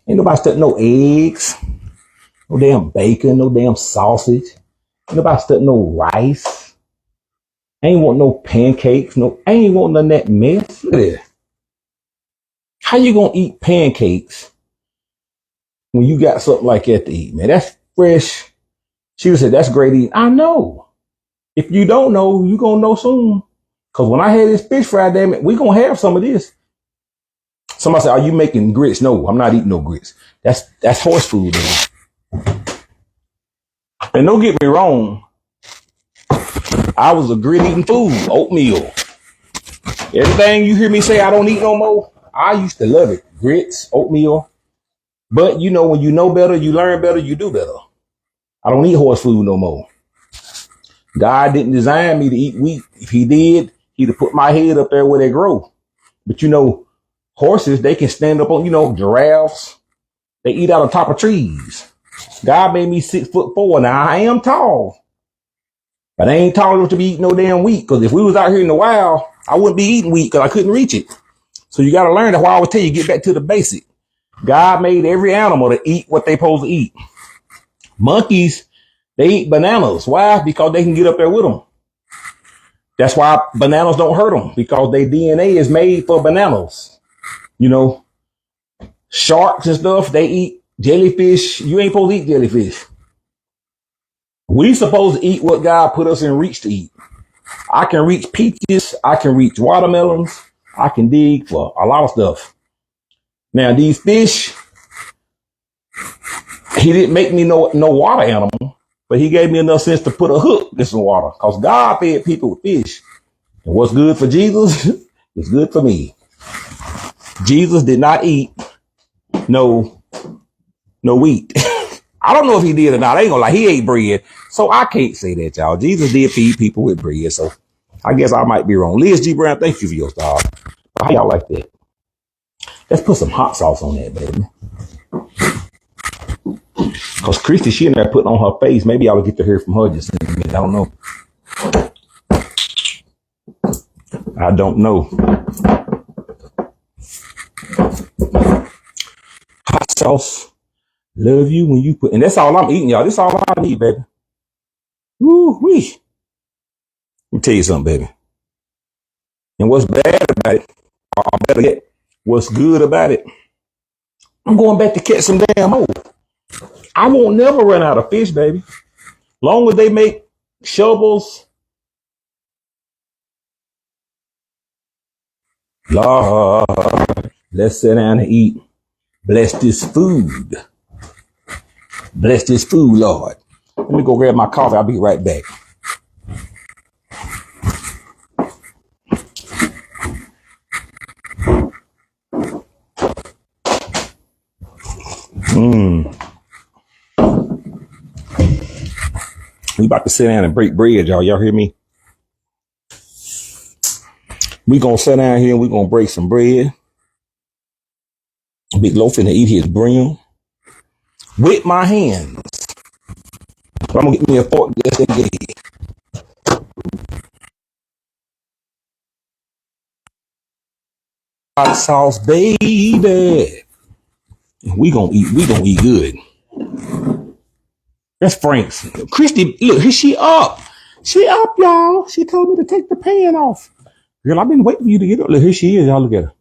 A: Ain't nobody stuck no eggs, no damn bacon, no damn sausage. Ain't nobody stuck no rice. Ain't want no pancakes. I ain't want none of that mess. Look at that. How you gonna eat pancakes when you got something like that to eat, man? That's fresh. She would say, that's great eating. I know. If you don't know, you gonna know soon. Cause when I had this fish fry, damn it, we gonna have some of this. Somebody said, are you making grits? No, I'm not eating no grits. That's horse food, man. And don't get me wrong, I was a grit eating food, oatmeal. Everything you hear me say I don't eat no more, I used to love it. Grits, oatmeal. But you know, when you know better, you learn better, you do better. I don't eat horse food no more. God didn't design me to eat wheat. If he did, he'd have put my head up there where they grow. But you know, horses, they can stand up on, giraffes. They eat out on top of trees. God made me 6'4". Now I am tall. But I ain't tall enough to be eating no damn wheat. Because if we was out here in the wild, I wouldn't be eating wheat because I couldn't reach it. So you got to learn. That's why I always tell you, get back to the basic. God made every animal to eat what they supposed to eat. Monkeys, they eat bananas. Why? Because they can get up there with them. That's why bananas don't hurt them. Because their DNA is made for bananas. Sharks and stuff, they eat jellyfish. You ain't supposed to eat jellyfish. We supposed to eat what God put us in reach to eat. I can reach peaches. I can reach watermelons. I can dig for a lot of stuff. Now, these fish, he didn't make me no water animal, but he gave me enough sense to put a hook in some water because God fed people with fish. And what's good for Jesus is good for me. Jesus did not eat no wheat. I don't know if he did or not. I ain't gonna lie. He ate bread. So I can't say that, y'all. Jesus did feed people with bread. So I guess I might be wrong. Liz G. Brown, thank you for your star. How y'all like that? Let's put some hot sauce on that, baby. Because Christie, she in there putting on her face. Maybe I will get to hear from her just in a minute. I don't know. I don't know. Hot sauce. Love you when you put, and that's all I'm eating, y'all. This is all I need, baby. Woo-wee. Let me tell you something, baby. And what's bad about it, or better yet, what's good about it, I'm going back to catch some damn more. I won't never run out of fish, baby. Long as they make shovels. Lord, let's sit down and eat. Bless this food. Bless this food, Lord. Let me go grab my coffee. I'll be right back. We about to sit down and break bread, y'all. Y'all hear me? We gonna sit down here and we gonna break some bread. Big Loaf finna eat his brim with my hands. So I'm gonna get me a fork just in case. Hot sauce, baby. We gonna eat good. That's Frank's. Christie, look, she up. She up, y'all. She told me to take the pan off. Girl, I've been waiting for you to get up. Look, here she is, y'all. Look at her.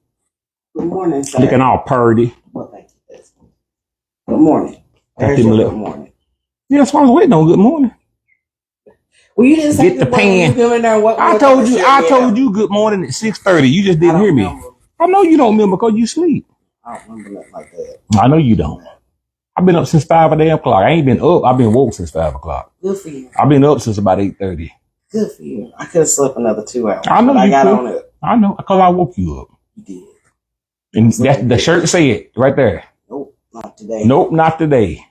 B: Good morning, sir.
A: Looking all purdy.
B: Well, thank you. Good morning. There's your good morning.
A: Yeah, that's why I was waiting on good morning.
B: Well, you didn't say
A: Get the
B: good morning.
A: pan. I told you good morning at 6:30. You just didn't hear me. I know you don't remember because you sleep.
B: I don't remember nothing like that.
A: I know you don't. I've been up since 5 o'clock. I ain't been up. I've been woke since 5 o'clock.
B: Good for you.
A: I've been up since about 8:30.
B: Good for you. I could have slept another 2 hours.
A: I know
B: but
A: you
B: I got
A: could.
B: on it.
A: I know because I woke you up.
B: You did.
A: And that's the shirt said right there.
B: Nope, not today.
A: Nope, not today.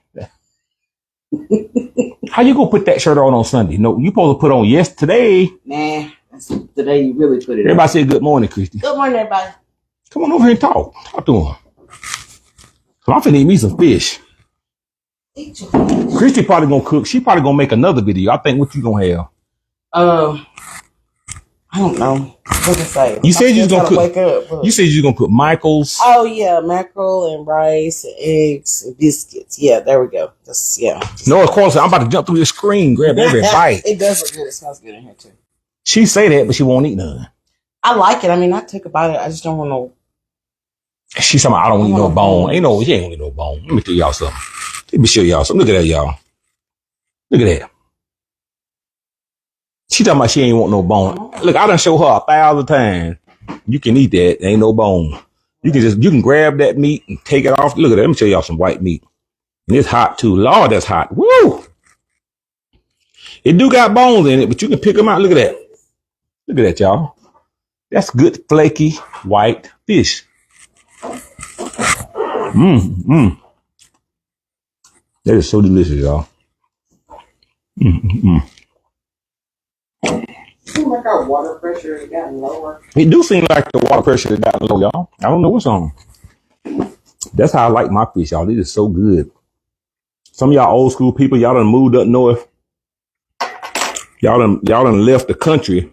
A: How you gonna put that shirt on Sunday? No, you supposed to put on yesterday.
B: Nah, that's today you really put it
A: Everybody
B: on.
A: say good morning, Christie.
B: Good morning, everybody.
A: Come on over here and talk. Talk to him. So I'm finna eat me some fish.
B: Eat your fish.
A: Christie probably gonna cook. She probably gonna make another video. I think what you gonna have?
B: I don't know. What to say?
A: You said you was gonna cook.
B: Wake up,
A: you said you was gonna put Michael's.
B: Oh yeah, mackerel and rice and eggs and biscuits. Yeah, there we go.
A: No, of course I'm about to jump through the screen, grab every bite.
B: It does look good. It smells good in here too.
A: She say that, but she won't eat none.
B: I like it. I mean, I took a bite. I just don't want no.
A: She's talking about I don't eat no bone. She ain't gonna eat no bone. Let me tell y'all something. Let me show y'all something. Look at that, y'all. Look at that. She talking about she ain't want no bone. Look, I done show her 1,000 times. You can eat that. There ain't no bone. You can grab that meat and take it off. Look at that. Let me show y'all some white meat. And it's hot too. Lord, that's hot. Woo! It do got bones in it, but you can pick them out. Look at that. Look at that, y'all. That's good flaky white fish. That is so delicious, y'all.
B: Seems like our water pressure has gotten lower.
A: It do seem like the water pressure has gotten low, y'all. I don't know what's on. That's how I like my fish, y'all. It is so good. Some of y'all old school people, y'all done moved up north. Y'all done left the country.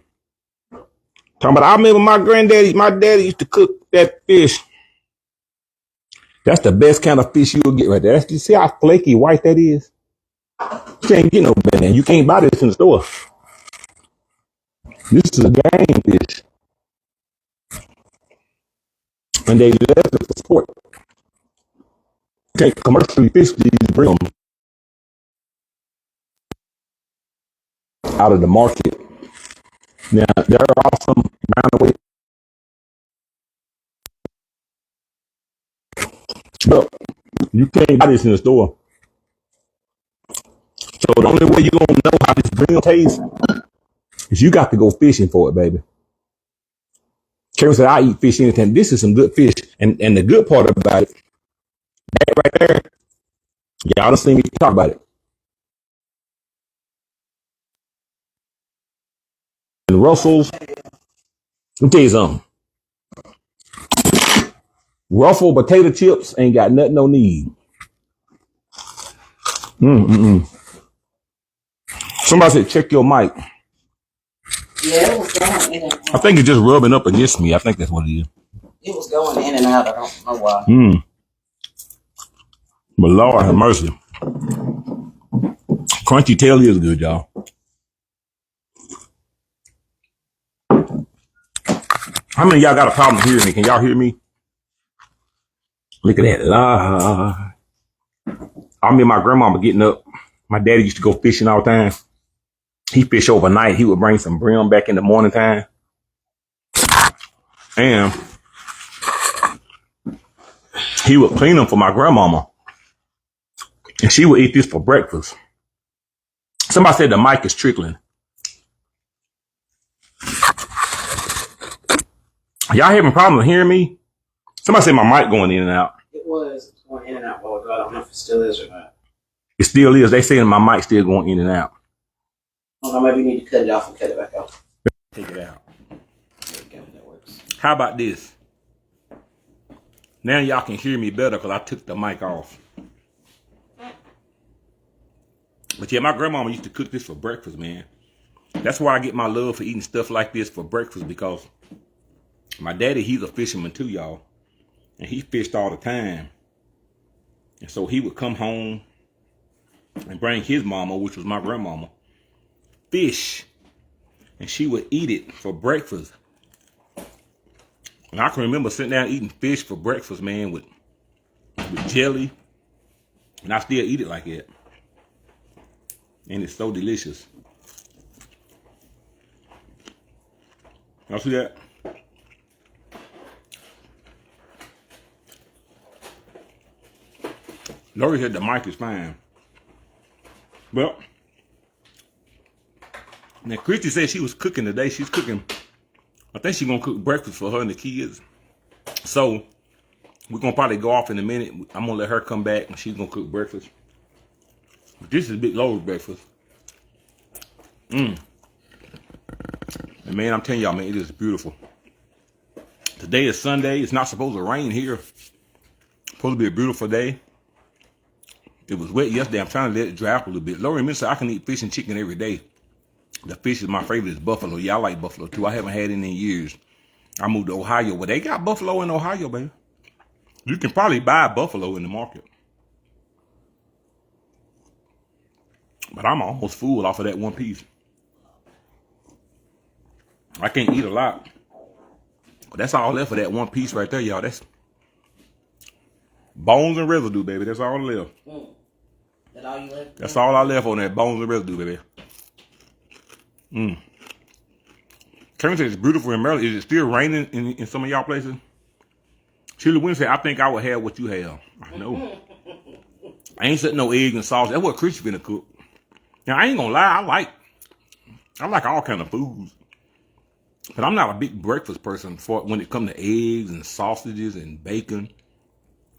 A: Talking about, I remember my daddy used to cook that fish. That's the best kind of fish you'll get right there. You see how flaky white that is? You can't get no better than. You can't buy this in the store. This is a game fish. And they left it for sport. You can't commercially fish these, bring them out of the market. Now, there are some around the way. But you can't buy this in the store. So the only way you're going to know how this brim tastes is you got to go fishing for it, baby. Karen said, I eat fish anytime. This is some good fish. And the good part about it, that right there, y'all done seen me talk about it. And Russell's, let me tell you something. Ruffle potato chips ain't got nothing no need. Somebody said, check your mic.
B: Yeah, it was going in and out.
A: I think it's just rubbing up against me. I think that's what it is.
B: It was going in and out. I don't know why.
A: But Lord have mercy. Crunchy tail is good, y'all. How many of y'all got a problem hearing me? Can y'all hear me? Look at that. I mean, my grandmama getting up. My daddy used to go fishing all the time. He fish overnight. He would bring some brim back in the morning time. And he would clean them for my grandmama. And she would eat this for breakfast. Somebody said the mic is trickling. Y'all having problems hearing me? Somebody said my mic going in and out.
B: It was going in and out. Well, I don't know if it still is or not.
A: It still is. They saying my mic still going in and out.
B: Well, maybe you need to cut it off and cut it back off.
A: Take it out.
B: There we go. That works.
A: How about this? Now y'all can hear me better because I took the mic off. But yeah, my grandmama used to cook this for breakfast, man. That's why I get my love for eating stuff like this for breakfast, because my daddy, he's a fisherman too, y'all. And he fished all the time. And so he would come home and bring his mama, which was my grandmama, fish. And she would eat it for breakfast. And I can remember sitting down eating fish for breakfast, man, with jelly. And I still eat it like that. And it's so delicious. Y'all see that? Lori said the mic is fine. Well, now Christie said she was cooking today. She's cooking. I think she's going to cook breakfast for her and the kids. So, we're going to probably go off in a minute. I'm going to let her come back and she's going to cook breakfast. But this is Big Lori's breakfast. And man, I'm telling y'all, man, it is beautiful. Today is Sunday. It's not supposed to rain here. It's supposed to be a beautiful day. It was wet yesterday. I'm trying to let it dry up a little bit. Lori mentioned I can eat fish and chicken every day. The fish is my favorite. Is buffalo. Yeah, I like buffalo too. I haven't had it in years. I moved to Ohio, but they got buffalo in Ohio, baby. You can probably buy buffalo in the market. But I'm almost full off of that one piece. I can't eat a lot. But that's all left for that one piece right there, y'all. That's bones and residue, baby. That's all left.
B: That all you left?
A: That's all I left on that, bones and residue, baby. Karen said it's beautiful in Maryland. Is it still raining in some of y'all places? Sheila Wynn said, I think I would have what you have. I know. I ain't setting no eggs and sauce. That's what Christie finna cook. Now, I ain't gonna lie. I like all kind of foods. But I'm not a big breakfast person for when it comes to eggs and sausages and bacon.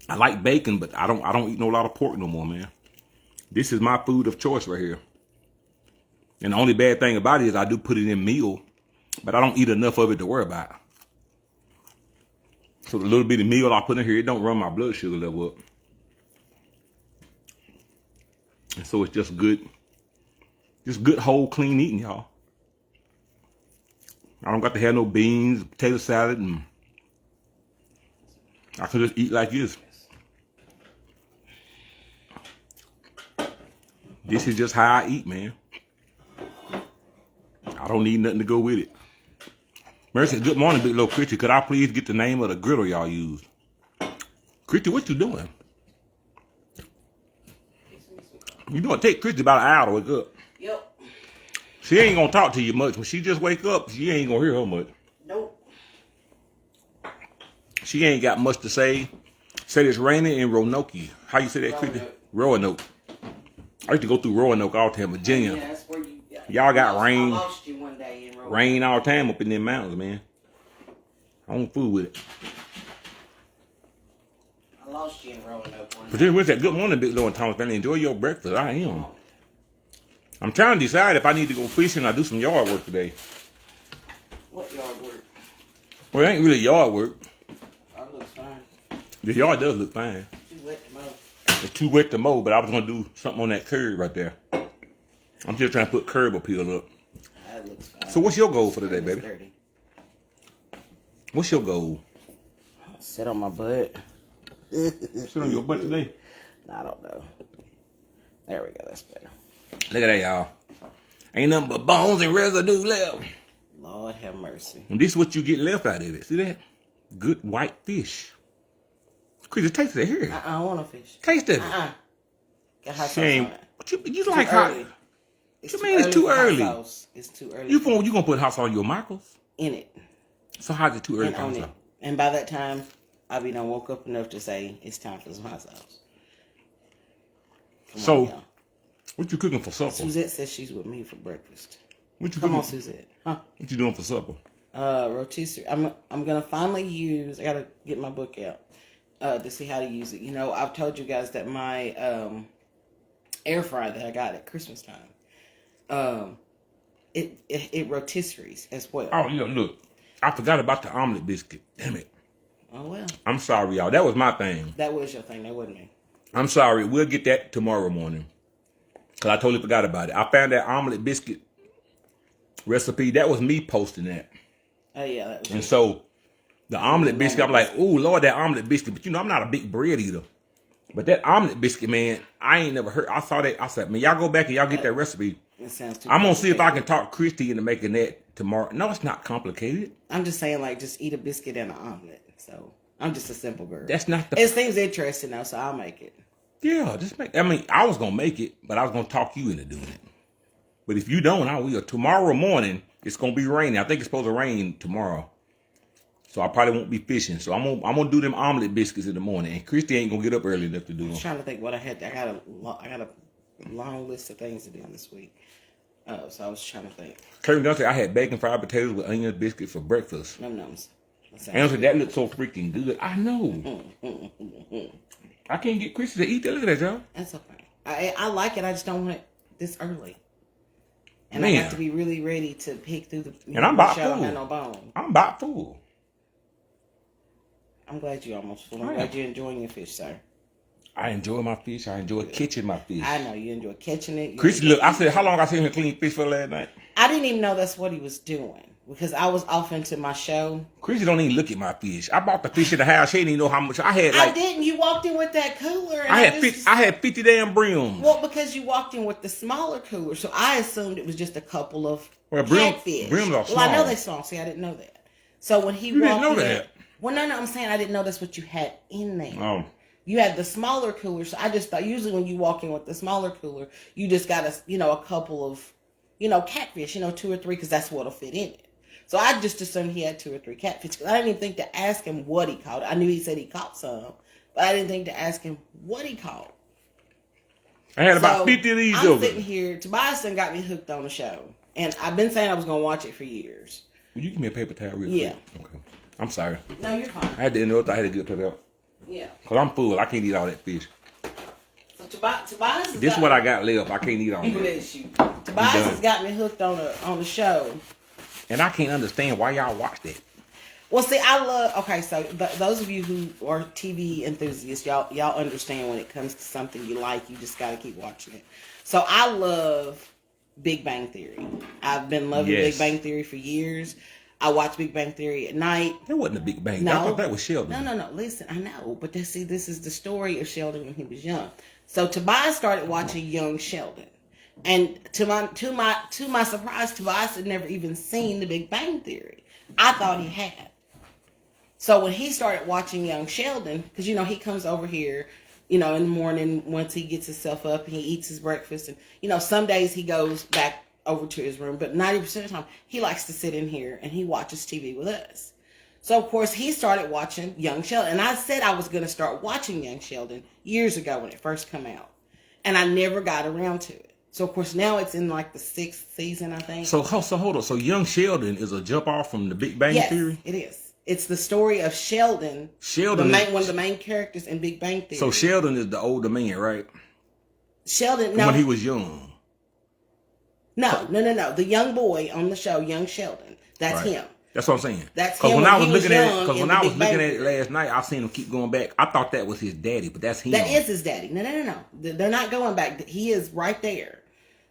A: I like bacon, but I don't eat no lot of pork no more, man. This is my food of choice right here. And the only bad thing about it is I do put it in meal, but I don't eat enough of it to worry about. So the little bit of meal I put in here, it don't run my blood sugar level up. And so it's just good whole clean eating, y'all. I don't got to have no beans, potato salad, and I can just eat like this. This is just how I eat, man. I don't need nothing to go with it. Mercy, good morning, Big Little Christie. Could I please get the name of the griddle y'all use? Christie, what you doing? You know, it take Christie about an hour to wake up.
B: Yep.
A: She ain't gonna talk to you much. When she just wake up, she ain't gonna hear her much.
B: Nope.
A: She ain't got much to say. Said it's raining in Roanoke. How you say that, Christie? Roanoke. I used to go through Roanoke all the time, Virginia.
B: Yeah, that's where you.
A: Y'all got rain.
B: I lost you one day in Roanoke.
A: Rain all the time up in them mountains, man. I don't fool with it.
B: I lost you in Roanoke one
A: But
B: day.
A: then what's that? Good morning, Big Lord and Thomas family. Enjoy your breakfast. I am. I'm trying to decide if I need to go fishing or do some yard work today.
B: What yard work?
A: Well, it ain't really yard work.
B: That looks fine.
A: The yard does look fine.
B: Too wet to mow.
A: It's too wet to mow, but I was going to do something on that curb right there. I'm just trying to put curb appeal up.
B: That looks fine.
A: So what's your goal for today, baby?
B: Dirty.
A: What's your goal?
B: Sit on my butt.
A: Sit on your butt today?
B: I don't know. There we go. That's better.
A: Look at that, y'all. Ain't nothing but bones and residue left.
B: Lord have mercy.
A: And this is what you get left out of it. See that? Good white fish. Christie, taste it here.
B: I don't want to fish.
A: Taste it.
B: Got hot sauce
A: Shame.
B: on it.
A: You like hot?
B: Early.
A: What you mean it's too early?
B: It's too early.
A: You gonna put hot sauce on your Michaels?
B: in it.
A: So how's it too early?
B: And on it. And by that time, I be done woke up enough to say it's time for some hot sauce. Come on, y'all.
A: What you cooking for supper?
B: Suzette says she's with me for breakfast.
A: What you
B: Come
A: cooking?
B: on, Suzette. Huh?
A: What you doing for supper?
B: Rotisserie. I'm gonna finally use. I gotta get my book out to see how to use it. You know, I've told you guys that my air fryer that I got at Christmas time, it rotisseries as well.
A: Oh, yeah, look. I forgot about the omelet biscuit. Damn it.
B: Oh well.
A: I'm sorry, y'all. That was my thing.
B: That was your thing. That wasn't me.
A: I'm sorry. We'll get that tomorrow morning. Because I totally forgot about it. I found that omelet biscuit recipe. That was me posting that.
B: Oh yeah. That was
A: and so the omelet biscuit, I'm like, oh, Lord, that omelet biscuit. But, you know, I'm not a big bread eater. But that omelet biscuit, man, I ain't never heard. I saw that. I said, man, y'all go back and y'all get that recipe.
B: It sounds too
A: I'm going to see if I can talk Christie into making that tomorrow. No, it's not complicated.
B: I'm just saying, like, just eat a biscuit and an omelet. So I'm just a simple girl.
A: That's not the...
B: It seems interesting, though, so I'll make it.
A: Yeah, just make... I mean, I was going to make it, but I was going to talk you into doing it. But if you don't, I will. Tomorrow morning, it's going to be raining. I think it's supposed to rain tomorrow. So I probably won't be fishing. So I'm gonna do them omelet biscuits in the morning. And Christy ain't gonna get up early enough to do them.
B: I'm trying to think what I had. I got a long list of things to do this week. So I was trying to think.
A: Kirby Dunn said I had bacon fried potatoes with onion biscuits for breakfast.
B: Nums.
A: And that looked so freaking good. I know. I can't get Christy to eat that. Look at that, y'all.
B: That's okay. I like it. I just don't want it this early. And
A: Man.
B: I have to be really ready to pick through the.
A: And I'm about
B: full.
A: full.
B: No bone.
A: I'm about full.
B: I'm glad you almost full. I'm glad you're enjoying your fish, sir.
A: I enjoy my fish. I enjoy catching my fish.
B: I know you enjoy catching it.
A: Christy, look, I said, how long I seen her clean fish for last night?
B: I didn't even know that's what he was doing because I was off into my show.
A: Christy don't even look at my fish. I bought the fish in the house. She didn't even know how much I had. Like,
B: I didn't. You walked in with that cooler. And
A: I had 50 damn brims.
B: Well, because you walked in with the smaller cooler, so I assumed it was just a couple of catfish.
A: Brims are small.
B: Well, I know they're small. See, I didn't know that. So when he
A: You
B: walked
A: didn't know
B: in,
A: that.
B: Well, no, I'm saying I didn't know that's what you had in there.
A: Oh.
B: You had the smaller cooler, so I just thought usually when you walk in with the smaller cooler, you just got a couple of, catfish, 2 or 3, because that's what'll fit in it. So I just assumed he had 2 or 3 catfish. Because I didn't even think to ask him what he caught. I knew he said he caught some, but I didn't think to ask him what he caught.
A: I had about 50 of these over.
B: I'm sitting here. Tobias done got me hooked on the show, and I've been saying I was going to watch it for years.
A: Will you give me a paper towel real quick?
B: Yeah.
A: Okay. I'm sorry.
B: No, you're fine.
A: I had to interrupt. I had to get it up.
B: Yeah.
A: Because I'm full. I can't eat all that fish.
B: So Tobias
A: This is what I got left. I can't eat all that.
B: Bless you. Tobias has got me hooked on the show.
A: And I can't understand why y'all watch that.
B: Well, see, okay, so those of you who are TV enthusiasts, y'all understand when it comes to something you like, you just got to keep watching it. So I love Big Bang Theory. I've been loving Big Bang Theory for years. I watch Big Bang Theory at night.
A: That wasn't a Big Bang.
B: No.
A: I thought that was Sheldon.
B: No. Listen, I know, but this is the story of Sheldon when he was young. So Tobias started watching young Sheldon, and to my surprise, Tobias had never even seen the Big Bang Theory. I thought he had. So when he started watching young Sheldon, because he comes over here, in the morning once he gets himself up and he eats his breakfast, and some days he goes back over to his room, but 90% of the time he likes to sit in here and he watches TV with us. So of course he started watching Young Sheldon, and I said I was going to start watching Young Sheldon years ago when it first came out, and I never got around to it. So of course now it's in like the 6th season, I think.
A: So hold on. So Young Sheldon is a jump off from the Big Bang Theory?
B: Yes, it is. It's the story of Sheldon. One of the main characters in Big Bang Theory.
A: So Sheldon is the older man, right?
B: Sheldon, no.
A: When he was young.
B: No. The young boy on the show, Young Sheldon. That's right. Him.
A: That's what I'm saying.
B: That's him.
A: Because when I was looking at it last night, I seen him keep going back. I thought that was his daddy, but that's him.
B: That is his daddy. No. They're not going back. He is right there.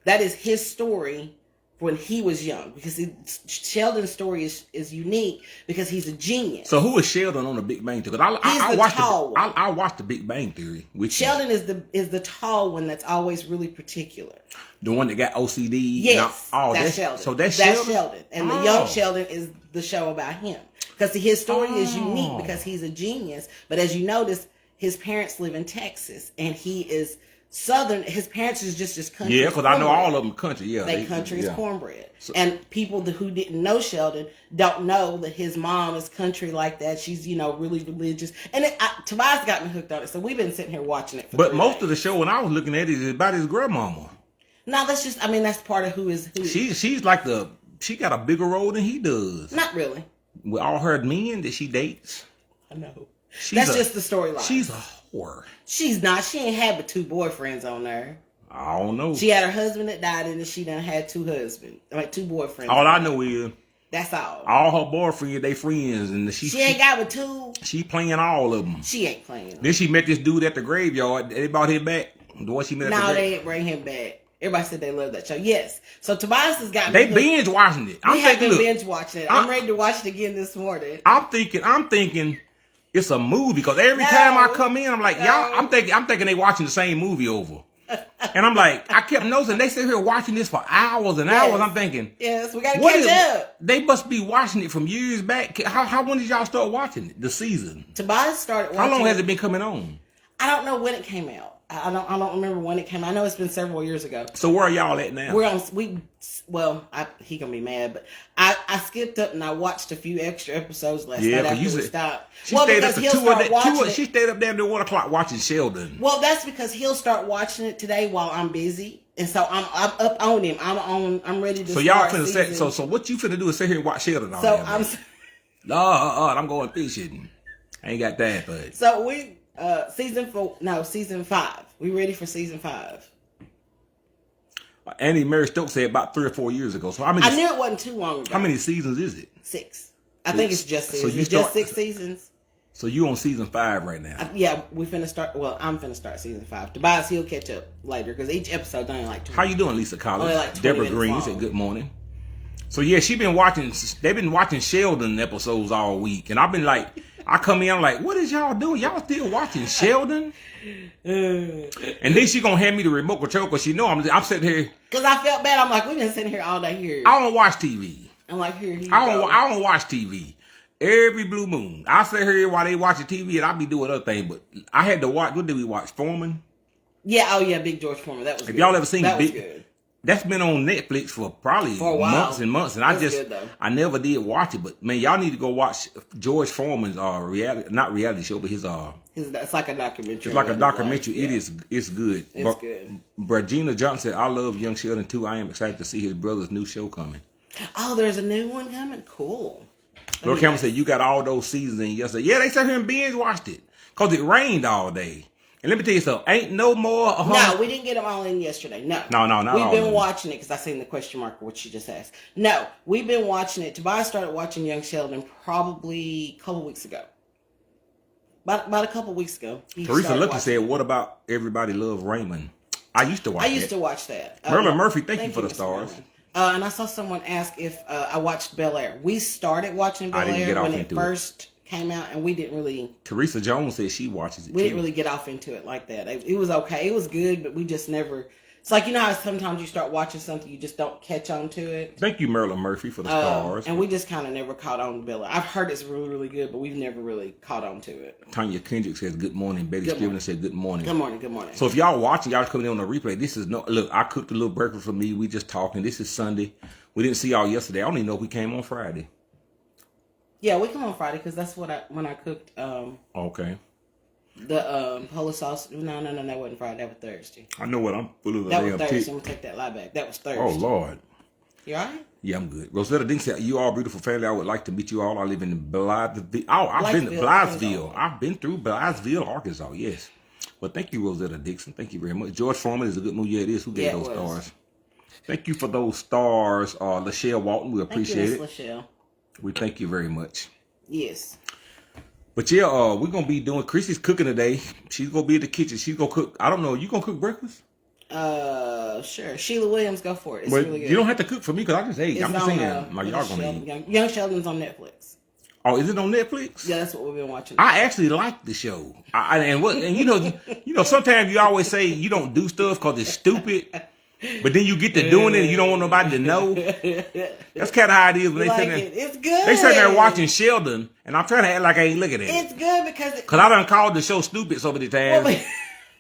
B: That is his story when he was young, because Sheldon's story is unique because he's a genius.
A: So who is Sheldon on the Big Bang Theory? I watched the Big Bang Theory.
B: Sheldon is the tall one that's always really particular.
A: The one that got OCD.
B: Yes, that's Sheldon.
A: So that's Sheldon.
B: And the young Sheldon is the show about him, because his story is unique because he's a genius. But as you notice, his parents live in Texas, and he is Southern. His parents is just as country.
A: Yeah, because I know all of them country. Yeah,
B: they country is cornbread. So, and people who didn't know Sheldon don't know that his mom is country like that. She's really religious. And Tobias got me hooked on it, so we've been sitting here watching it.
A: But most of the show when I was looking at it is about his grandmama.
B: No, that's just. I mean, that's part of who is who.
A: She's like she got a bigger role than he does.
B: Not really.
A: With all her men that she dates.
B: I know. That's just the storyline.
A: She's a whore.
B: She's not. She ain't had but 2 boyfriends on there.
A: I don't know.
B: She had her husband that died, and then she done had 2 husbands, like 2 boyfriends.
A: All I know is
B: that's all.
A: All her boyfriends, they friends, and she
B: ain't got but 2.
A: She playing all of them.
B: She ain't playing them.
A: Then she met this dude at the graveyard. They brought him back. The one she met.
B: No, they didn't bring him back. Everybody said they love that show. Yes. So Tobias has got.
A: They binge watching it.
B: We have been binge watching it. I'm ready to watch it again this morning.
A: I'm thinking. It's a movie because every time I come in, I'm like, y'all. I'm thinking they watching the same movie over. And I'm like, I kept noticing they sit here watching this for hours and hours. I'm thinking,
B: yes, we gotta catch up.
A: They must be watching it from years back. When did y'all start watching it? The season.
B: Tobias started watching.
A: How long has it been coming on?
B: I don't know when it came out. I don't remember when it came out. I know it's been several years ago.
A: So where are y'all at now?
B: He gonna be mad, but I skipped up and I watched a few extra episodes last night after we stopped.
A: She stayed up to 2. She stayed up there until 1 o'clock watching Sheldon.
B: Well, that's because he'll start watching it today while I'm busy, and so I'm up on him. I'm ready to.
A: So y'all finna say so what you finna do is sit here and watch Sheldon all day. So I'm going fishing. I ain't got that, but
B: so we. Season 5. We ready for season 5.
A: Andy Mary Stokes said about 3 or 4 years ago. So I
B: knew it wasn't too long ago.
A: How many seasons is it?
B: 6. I think it's just seasons. So just 6 seasons.
A: So you on season 5 right now?
B: Yeah, we finna start. Well, I'm finna start season 5. Tobias, he'll catch up later because each episode's only like 20.
A: How you doing, Lisa Collins?
B: Only like 20
A: Deborah Green said good morning. So yeah, they've been watching Sheldon episodes all week, and I've been like. I come in, I'm like, what is y'all doing? Y'all still watching Sheldon? And then she gonna hand me the remote control because she know I'm sitting here.
B: Because I felt bad. I'm like, we've been sitting here all day here.
A: I don't watch TV.
B: I'm like, here you
A: I don't watch TV. Every blue moon. I sit here while they watching TV and I be doing other things. But I had to watch, what did we watch? Foreman?
B: Yeah, oh yeah, Big George Foreman. That was
A: good.
B: If
A: y'all ever seen
B: that
A: Big?
B: Was good.
A: That's been on Netflix for probably months and months, and I never did watch it. But man, y'all need to go watch George Foreman's not reality show, but
B: it's like a documentary.
A: It's like a documentary.
B: Yeah.
A: It's good.
B: It's good.
A: Regina Johnson said, "I love Young Sheldon too. I am excited to see his brother's new show coming."
B: Oh, there's a new one coming. Cool.
A: Lord Cameron said, "You got all those seasons in yesterday." Yeah, they sat here and binge watched it because it rained all day. And let me tell you something. Ain't no more.
B: No, we didn't get them all in yesterday. No,
A: not
B: We've been watching it because I seen the question mark, which you just asked. No, we've been watching it. Tobias started watching Young Sheldon probably a couple weeks ago. About a couple weeks ago.
A: Teresa Lucky said, "What about Everybody Love Raymond?" I used to watch that.
B: Merlin
A: Murphy, thank you for the stars.
B: And I saw someone ask if I watched Bel Air. We started watching Bel Air when it first came out, and we didn't really.
A: Teresa Jones said she watches it.
B: We didn't really get off into it like that. It was okay. It was good, but we just never. It's like, you know how sometimes you start watching something, you just don't catch on to it.
A: Thank you, Merlin Murphy, for the stars.
B: And we just kind of never caught on to Bel Air. I've heard it's really, really good, but we've never really caught on to it.
A: Tanya Kendrick says good morning. Betty Scrivener said good morning.
B: Good morning. Good morning.
A: So if y'all watching, y'all coming in on the replay. This is look. I cooked a little breakfast for me. We just talking. This is Sunday. We didn't see y'all yesterday. I don't even know if we came on Friday.
B: Yeah, we come on Friday because that's when I cooked.
A: Okay.
B: The Polish sauce. No, that wasn't Friday. That was Thursday.
A: I know what I'm full of.
B: That was Thursday. I'm gonna take that lie back. That was Thursday.
A: Oh Lord.
B: You all right?
A: Yeah, I'm good. Rosetta Dink said, "You all beautiful family. I would like to meet you all. I live in Blytheville. I've been to Blytheville. I've been through Blytheville, Arkansas. Yes. Well, thank you, Rosetta Dixon. Thank you very much. George Foreman is a good movie. Yeah, it is. Who gave those stars? Thank you for those stars, Lachelle Walton. We appreciate it.
B: Lachelle.
A: We thank you very much.
B: Yes.
A: But yeah, we're gonna be doing. Christie's cooking today. She's gonna be in the kitchen. She's gonna cook. I don't know. You gonna cook breakfast?
B: Sure. Sheila Williams, go for it. It's really good.
A: You don't have to cook for me because I just ate. I'm just saying, like y'all gonna eat.
B: Young Sheldon's on Netflix.
A: Oh, is it on Netflix?
B: Yeah, that's what we've been watching.
A: I actually like the show. And you know, sometimes you always say you don't do stuff because it's stupid. But then you get to doing it and you don't want nobody to know. That's kind of how it is when they sit there.
B: It's good.
A: They sit there watching Sheldon, and I'm trying to act like I ain't looking at it.
B: It's good because
A: I done called the show stupid so many times.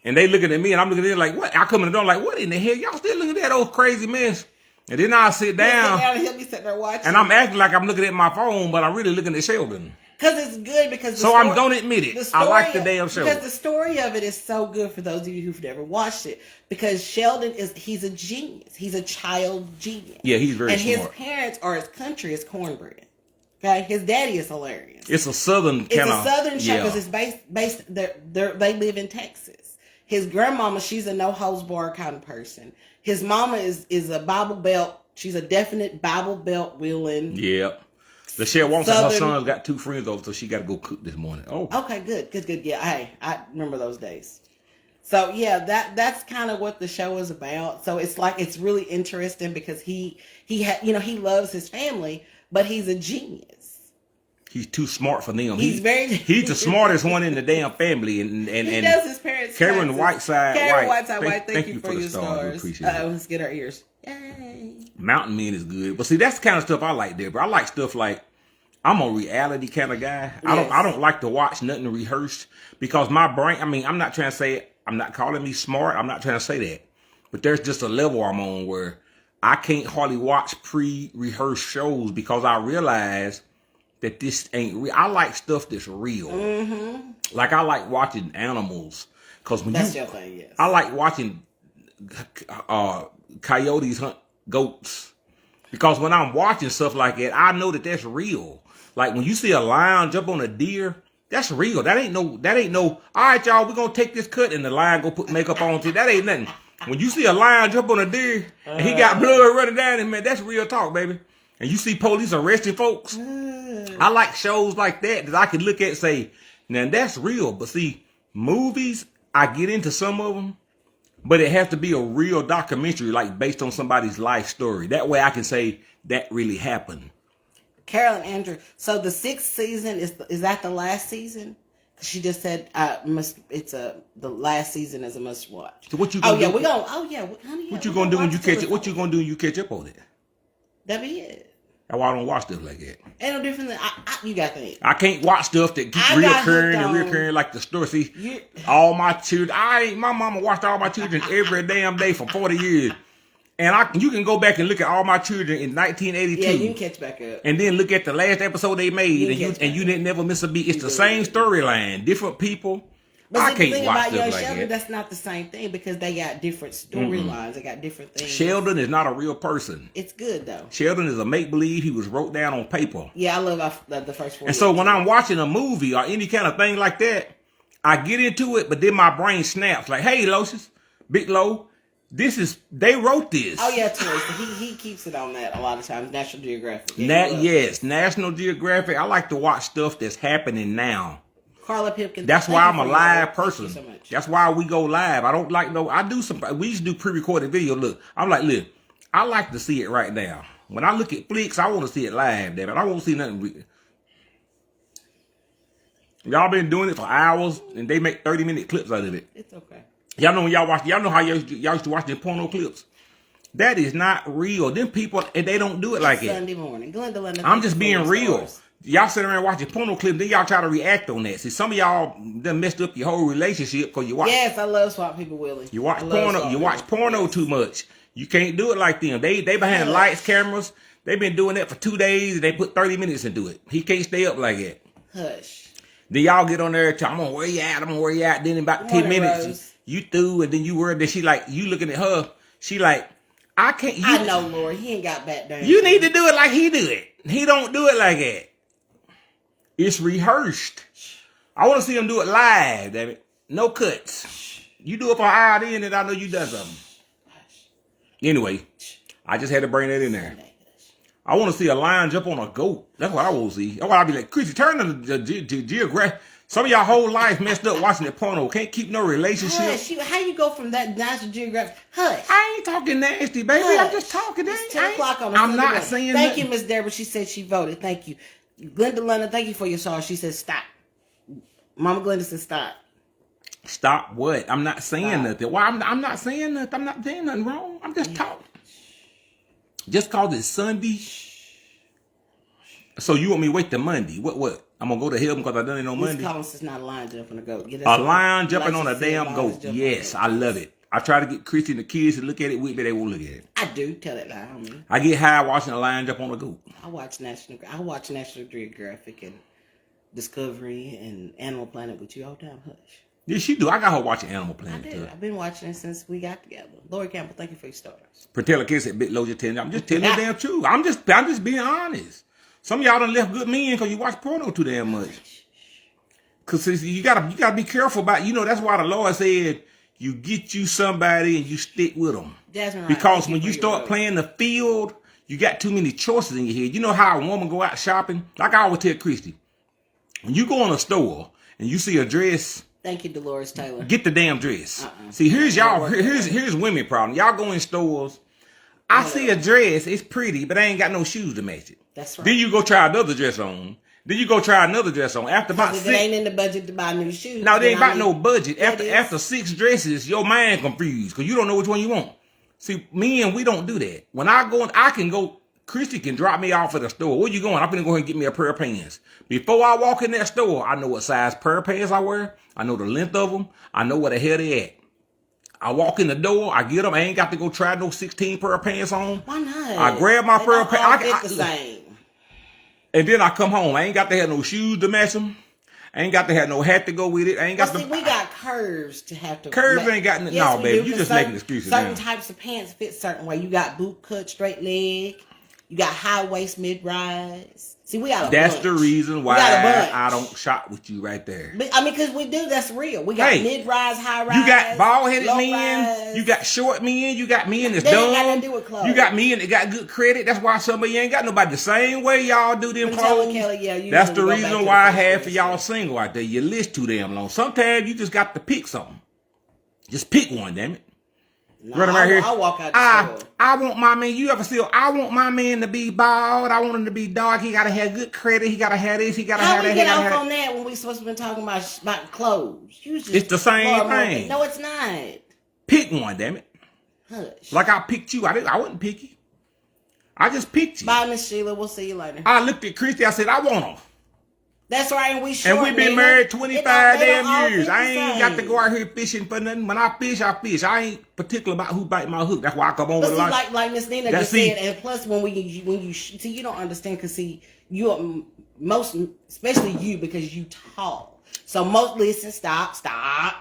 A: And they looking at me, and I'm looking at them like, what? I come in the door like, what in the hell? Y'all still looking at those crazy mess? And then I sit down.
B: And he'll be sitting there watching.
A: And I'm acting like I'm looking at my phone, but I'm really looking at Sheldon.
B: Because it's good. Because
A: so I'm don't admit it. I like the damn show
B: because the story of it is so good for those of you who've never watched it. Because Sheldon he's a genius. He's a child genius.
A: Yeah, he's very smart.
B: And his parents are his country is cornbread. Okay, his daddy is hilarious.
A: It's a southern kind of.
B: It's a southern show because it's based. They live in Texas. His grandmama, she's a no holds barred kind of person. His mama is a Bible Belt. She's a definite Bible Belt willing.
A: Yep. Lachelle wants her son's got 2 friends over, so she got to go cook this morning. Oh.
B: Okay, good. Yeah, hey, I remember those days. So yeah, that's kind of what the show is about. So it's really interesting because he loves his family, but he's a genius.
A: He's too smart for them.
B: He's
A: the smartest one in the damn family, and
B: he does his parents.
A: Karen Whiteside.
B: Thank you for your stars.
A: Appreciate it.
B: Let's get our ears. Yay.
A: Mountain Men is good, but see that's the kind of stuff I like there. But I like stuff like I'm a reality kind of guy.
B: Yes.
A: I don't like to watch nothing rehearsed because my brain. I mean, I'm not trying to say it. I'm not calling me smart. I'm not trying to say that. But there's just a level I'm on where I can't hardly watch pre-rehearsed shows because I realize that this ain't real. I like stuff that's real.
B: Mm-hmm.
A: Like I like watching animals because when
B: that's your thing. Yes.
A: I like watching coyotes hunt goats because when I'm watching stuff like that, I know that that's real. Like when you see a lion jump on a deer, that's real. That ain't no. All right, y'all, we're gonna take this cut and the lion go put makeup on to. That ain't nothing. When you see a lion jump on a deer and he got blood running down him, man, that's real talk, baby. And you see police arresting folks. I like shows like that I can look at and say, now that's real. But see, movies, I get into some of them, but it has to be a real documentary, like based on somebody's life story. That way I can say that really happened.
B: Carol and Andrew. So the 6th season is that the last season? She just said the last season is a must watch.
A: So what you gonna do?
B: Honey.
A: What you gonna do when you catch up? What you gonna do when you catch up on it?
B: That be it.
A: That's why I don't watch stuff like that.
B: Ain't no different than you got to think.
A: I can't watch stuff that keep reoccurring like the story. See, all my children. My mama watched all my children every damn day for 40 years. And you can go back and look at all my children in 1982.
B: Yeah, you can catch back up.
A: And then look at the last episode they made, you didn't never miss a beat. It's the same storyline, different people.
B: But
A: I can't watch
B: stuff
A: like
B: Sheldon,
A: that.
B: That's not the same thing because they got different storylines. They got different things.
A: Sheldon is not a real person.
B: It's good though.
A: Sheldon is a make believe. He was wrote down on paper.
B: Yeah, I love the first 4.
A: And so when I'm watching a movie or any kind of thing like that, I get into it, but then my brain snaps like, "Hey, Locious, Big Low, they wrote this."
B: Oh yeah, Teresa. He keeps it on that a lot of times. National Geographic.
A: Yes, National Geographic. I like to watch stuff that's happening now.
B: Carla Pipkin.
A: That's why I'm a live person.
B: Thank you so much.
A: That's why we go live. I don't like we used to do pre-recorded video. Look, I'm like, look, I like to see it right now. When I look at flicks, I want to see it live, damn it. I won't see nothing. Y'all been doing it for hours and they make 30-minute clips out of it.
B: It's okay.
A: Y'all know when y'all know how y'all used to watch the porno clips? That is not real. Them people, and they don't do it like it.
B: Sunday morning. Glenda,
A: I'm just being real. Y'all sit around watching porno clips, then y'all try to react on that. See, some of y'all done messed up your whole relationship because you watch.
B: Yes, I love swap people, Willie.
A: You watch porno. You watch porno too much. You can't do it like them. They behind lights, cameras. They've been doing that for 2 days, and they put 30 minutes into it. He can't stay up like that.
B: Hush.
A: Then y'all get on there and tell, I'm gonna where you at. Then in about 10 minutes, you through, and then you worried that she like you looking at her. She like, I can't.
B: I know, Lord. He ain't got back down.
A: You need to do it like he do it. He don't do it like that. It's rehearsed. I want to see him do it live, damn it. No cuts. You do it for an hour in, and I know you done something. Anyway, I just had to bring that in there. I want to see a lion jump on a goat. That's what I want to see. That's what I be like, Christie, turn to the geographic. Some of y'all whole life messed up watching the porno. Can't keep no relationship.
B: Hush. How you go from that National Geographic? Hush.
A: I ain't talking nasty, baby.
B: Hush.
A: I'm just talking.
B: It's 10 o'clock on a
A: I'm
B: Sunday
A: not
B: morning.
A: saying
B: Thank
A: nothing.
B: you, Miss Deborah. She said she voted. Thank you. Glenda London, thank you for your song. She said stop. Mama Glenda said stop.
A: Stop what? I'm not saying nothing. Why? I'm not saying nothing. I'm not saying nothing wrong. I'm just talking. Just cause it's Sunday. So you want me to wait till Monday? What? I'm gonna go to heaven because I done it on Monday.
B: Miss Collins is not a lion jumping on a goat.
A: A lion jumping on a damn goat. Yes, I love it. I try to get Christie and the kids to look at it with me. They won't look at it.
B: I do. Tell that lie on me.
A: I get high watching a lion jump on a goat.
B: I watch National Geographic and Discovery and Animal Planet with you all the time. Hush.
A: Yeah, she do. I got her watching Animal
B: I
A: Planet
B: do.
A: too.
B: I've been watching it since we got together. Lori Campbell, thank you for your stars.
A: Patella Kiss said, "Bit low, just telling you. I'm just telling you the damn truth. I'm just being honest. Some of y'all done left good men because you watch porno too damn much. Cause you gotta be careful about. That's why the Lord said you get you somebody and you stick with them.
B: Jasmine, right.
A: Because when you start playing the field, you got too many choices in your head. You know how a woman go out shopping? Like I always tell Christie, when you go in a store and you see a dress.
B: Thank you, Dolores Taylor.
A: Get the damn dress. See, here's women problem. Y'all go in stores. I see a dress, it's pretty, but I ain't got no shoes to match it.
B: That's right.
A: Then you go try another dress on. Then you go try another dress on. After about
B: if it ain't in the budget to buy new shoes.
A: No, they ain't about no budget. After 6 dresses, your mind confused because you don't know which one you want. See, men, we don't do that. When I go, I can go. Christy can drop me off at the store. Where you going? I'm gonna go ahead and get me a pair of pants. Before I walk in that store, I know what size pair of pants I wear. I know the length of them. I know where the hell they at. I walk in the door. I get them. I ain't got to go try no 16 pair of pants on.
B: Why not?
A: I grab my pair of pants.
B: I the same.
A: And then I come home. I ain't got to have no shoes to match them. I ain't got to have no hat to go with it. I ain't got
B: to. We got curves to have to.
A: Curves ain't got no.
B: Yes,
A: no, baby. You just making excuses.
B: Certain types of pants fit certain way. You got boot cut, straight leg. You got high waist, mid rise. See, we got a
A: That's
B: bunch.
A: the reason why I don't shop with you right there.
B: But, because we do. That's real. We got mid rise, high rise.
A: You got bald headed men.
B: Rise.
A: You got short men. You got men that's
B: dumb.
A: Ain't
B: got nothing to do with clothes.
A: You got men that got good credit. That's why some of you ain't got nobody the same way y'all do them clothes.
B: Kelly,
A: that's the reason why half of y'all single out there. Your list too damn long. Sometimes you just got to pick something. Just pick one, damn it.
B: No, I walk out the store.
A: I want my man. You ever see? I want my man to be bald. I want him to be dark. He gotta have good credit. He gotta have this. He gotta have that.
B: How we get off on that when we supposed to be talking about clothes?
A: It's the same thing.
B: No, it's not.
A: Pick one, damn it.
B: Hush.
A: Like I picked you. I wasn't picky. I just picked you.
B: Bye, Miss Sheila. We'll see you later.
A: I looked at Christy. I said, I want him.
B: That's right, and we've
A: been married 25 damn years. I ain't got to go out here fishing for nothing. When I fish, I fish. I ain't particular about who bite my hook. That's why I come on with
B: like Miss Nina just said. And plus, when you see, you don't understand because you are most, especially you, because you tall. So stop.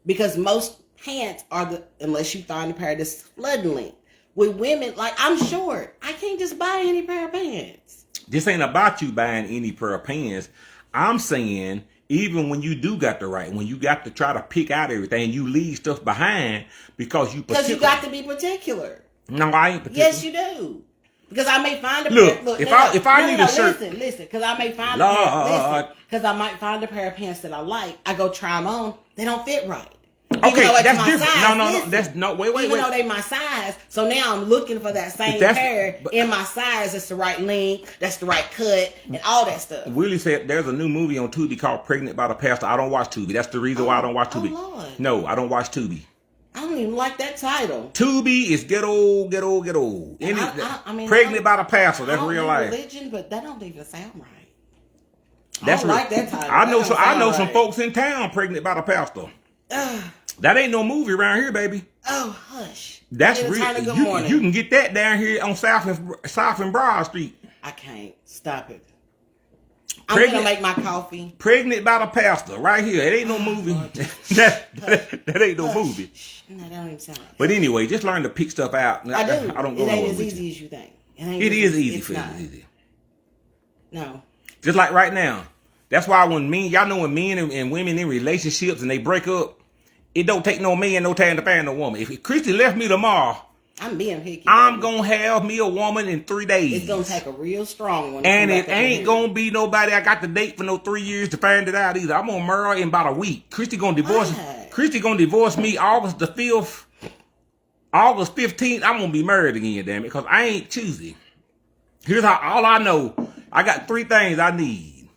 B: Because most pants are unless you find a pair that's flooding length. With women, like I'm short, I can't just buy any pair of pants.
A: This ain't about you buying any pair of pants. I'm saying, even when you do got the right, when you got to try to pick out everything, you leave stuff behind because you got
B: to be particular.
A: No, I ain't particular.
B: Yes, you do. Because I may find a
A: pair. Look, if I need a shirt,
B: listen. Because I may find a pair. Because I might find a pair of pants that I like. I go try them on. They don't fit right.
A: Okay, that's different. No, that's no. Wait.
B: Even though they my size, so now I'm looking for that same pair in my size. That's the right length, that's the right cut, and all that stuff.
A: Willie said there's a new movie on Tubi called "Pregnant by the Pastor." I don't watch Tubi. That's the reason why I don't watch Tubi.
B: Oh Lord.
A: No, I don't watch Tubi.
B: I don't even like that title.
A: Tubi is get old. Pregnant by the Pastor. That's real life.
B: Religion, but that don't even sound right.
A: That's
B: I don't like that title.
A: I know some folks in town pregnant by the pastor. That ain't no movie around here, baby.
B: Oh, hush.
A: That's real. You can get that down here on South and Broad Street.
B: I can't. Stop it. I'm gonna make my coffee.
A: Pregnant by the pastor, right here. It ain't no movie. that ain't no movie.
B: No, that don't even sound like
A: But anyway, just learn to pick stuff out.
B: I do.
A: I don't go
B: it ain't as easy as you think.
A: It is easy for you.
B: No.
A: Just like right now. That's why when men and women in relationships and they break up, it don't take no man no time to find no woman. If Christy left me tomorrow,
B: I'm being picky.
A: I'm going to have me a woman in 3 days.
B: It's going to take a real strong one.
A: And it ain't going to be nobody I got to date for no 3 years to find it out either. I'm going to marry her in about a week. Christy going to divorce Christy going to divorce me August the 5th. August 15th, I'm going to be married again, damn it, because I ain't choosy. Here's all I know. I got 3 things I need.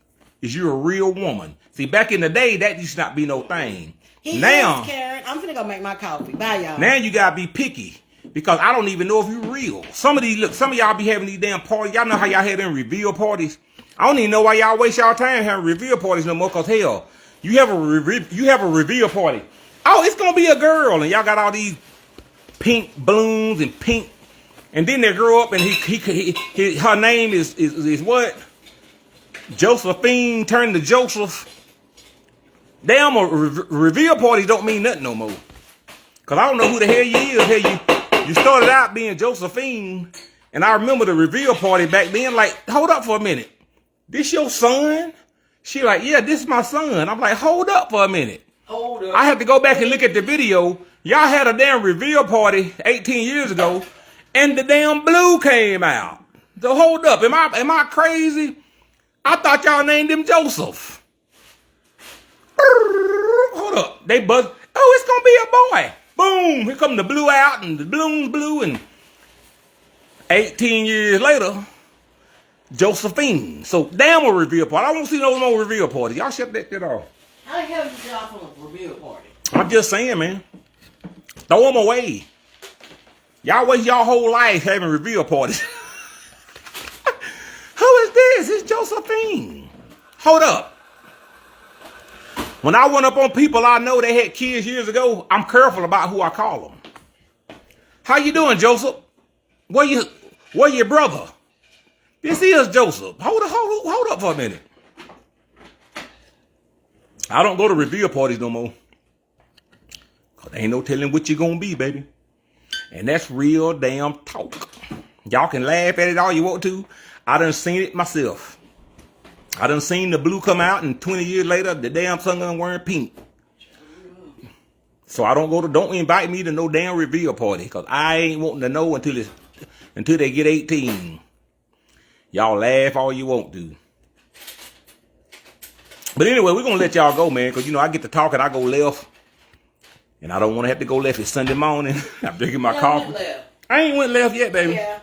A: Is you're a real woman. See, back in the day, that used to not be no thing.
B: Now, Karen, I'm finna go make my coffee. Bye, y'all.
A: Now you gotta be picky because I don't even know if you're real. Some of y'all be having these damn parties. Y'all know how y'all had them reveal parties. I don't even know why y'all waste y'all time having reveal parties no more. Cause hell, you have a reveal party. Oh, it's gonna be a girl, and y'all got all these pink balloons and pink, and then they grow up and her name is what? Josephine turned to Joseph. Damn, reveal parties don't mean nothing no more. Cause I don't know who the hell you is. Hell, you started out being Josephine, and I remember the reveal party back then. Like, hold up for a minute. This your son? She like, yeah, this is my son. I'm like, hold up for a minute.
B: Hold up.
A: I had to go back and look at the video. Y'all had a damn reveal party 18 years ago, and the damn blue came out. So hold up, am I crazy? I thought y'all named him Joseph. Hold up, they buzz. Oh, it's gonna be a boy. Boom, here come the blue out, and the balloon's blue, and 18 years later, Josephine. So damn a reveal party. I don't see no more reveal parties. Y'all shut that shit off.
B: How the hell did you get off on a reveal party?
A: I'm just saying, man. Throw them away. Y'all waste y'all whole life having reveal parties. Who is this? It's Josephine. Hold up. When I went up on people I know they had kids years ago, I'm careful about who I call them. How you doing, Joseph? Where your brother? This is Joseph. Hold up for a minute. I don't go to reveal parties no more. Cause ain't no telling what you're gonna be, baby. And that's real damn talk. Y'all can laugh at it all you want to. I done seen it myself. I done seen the blue come out, and 20 years later, the damn son gonna wearing pink. So I don't invite me to no damn reveal party, cause I ain't wanting to know until they get 18. Y'all laugh all you want to. But anyway, we're gonna let y'all go, man, cause you know I get to talking, I go left. And I don't want to have to go left. It's Sunday morning. I'm drinking my coffee. I ain't went left yet, baby.
B: Yeah.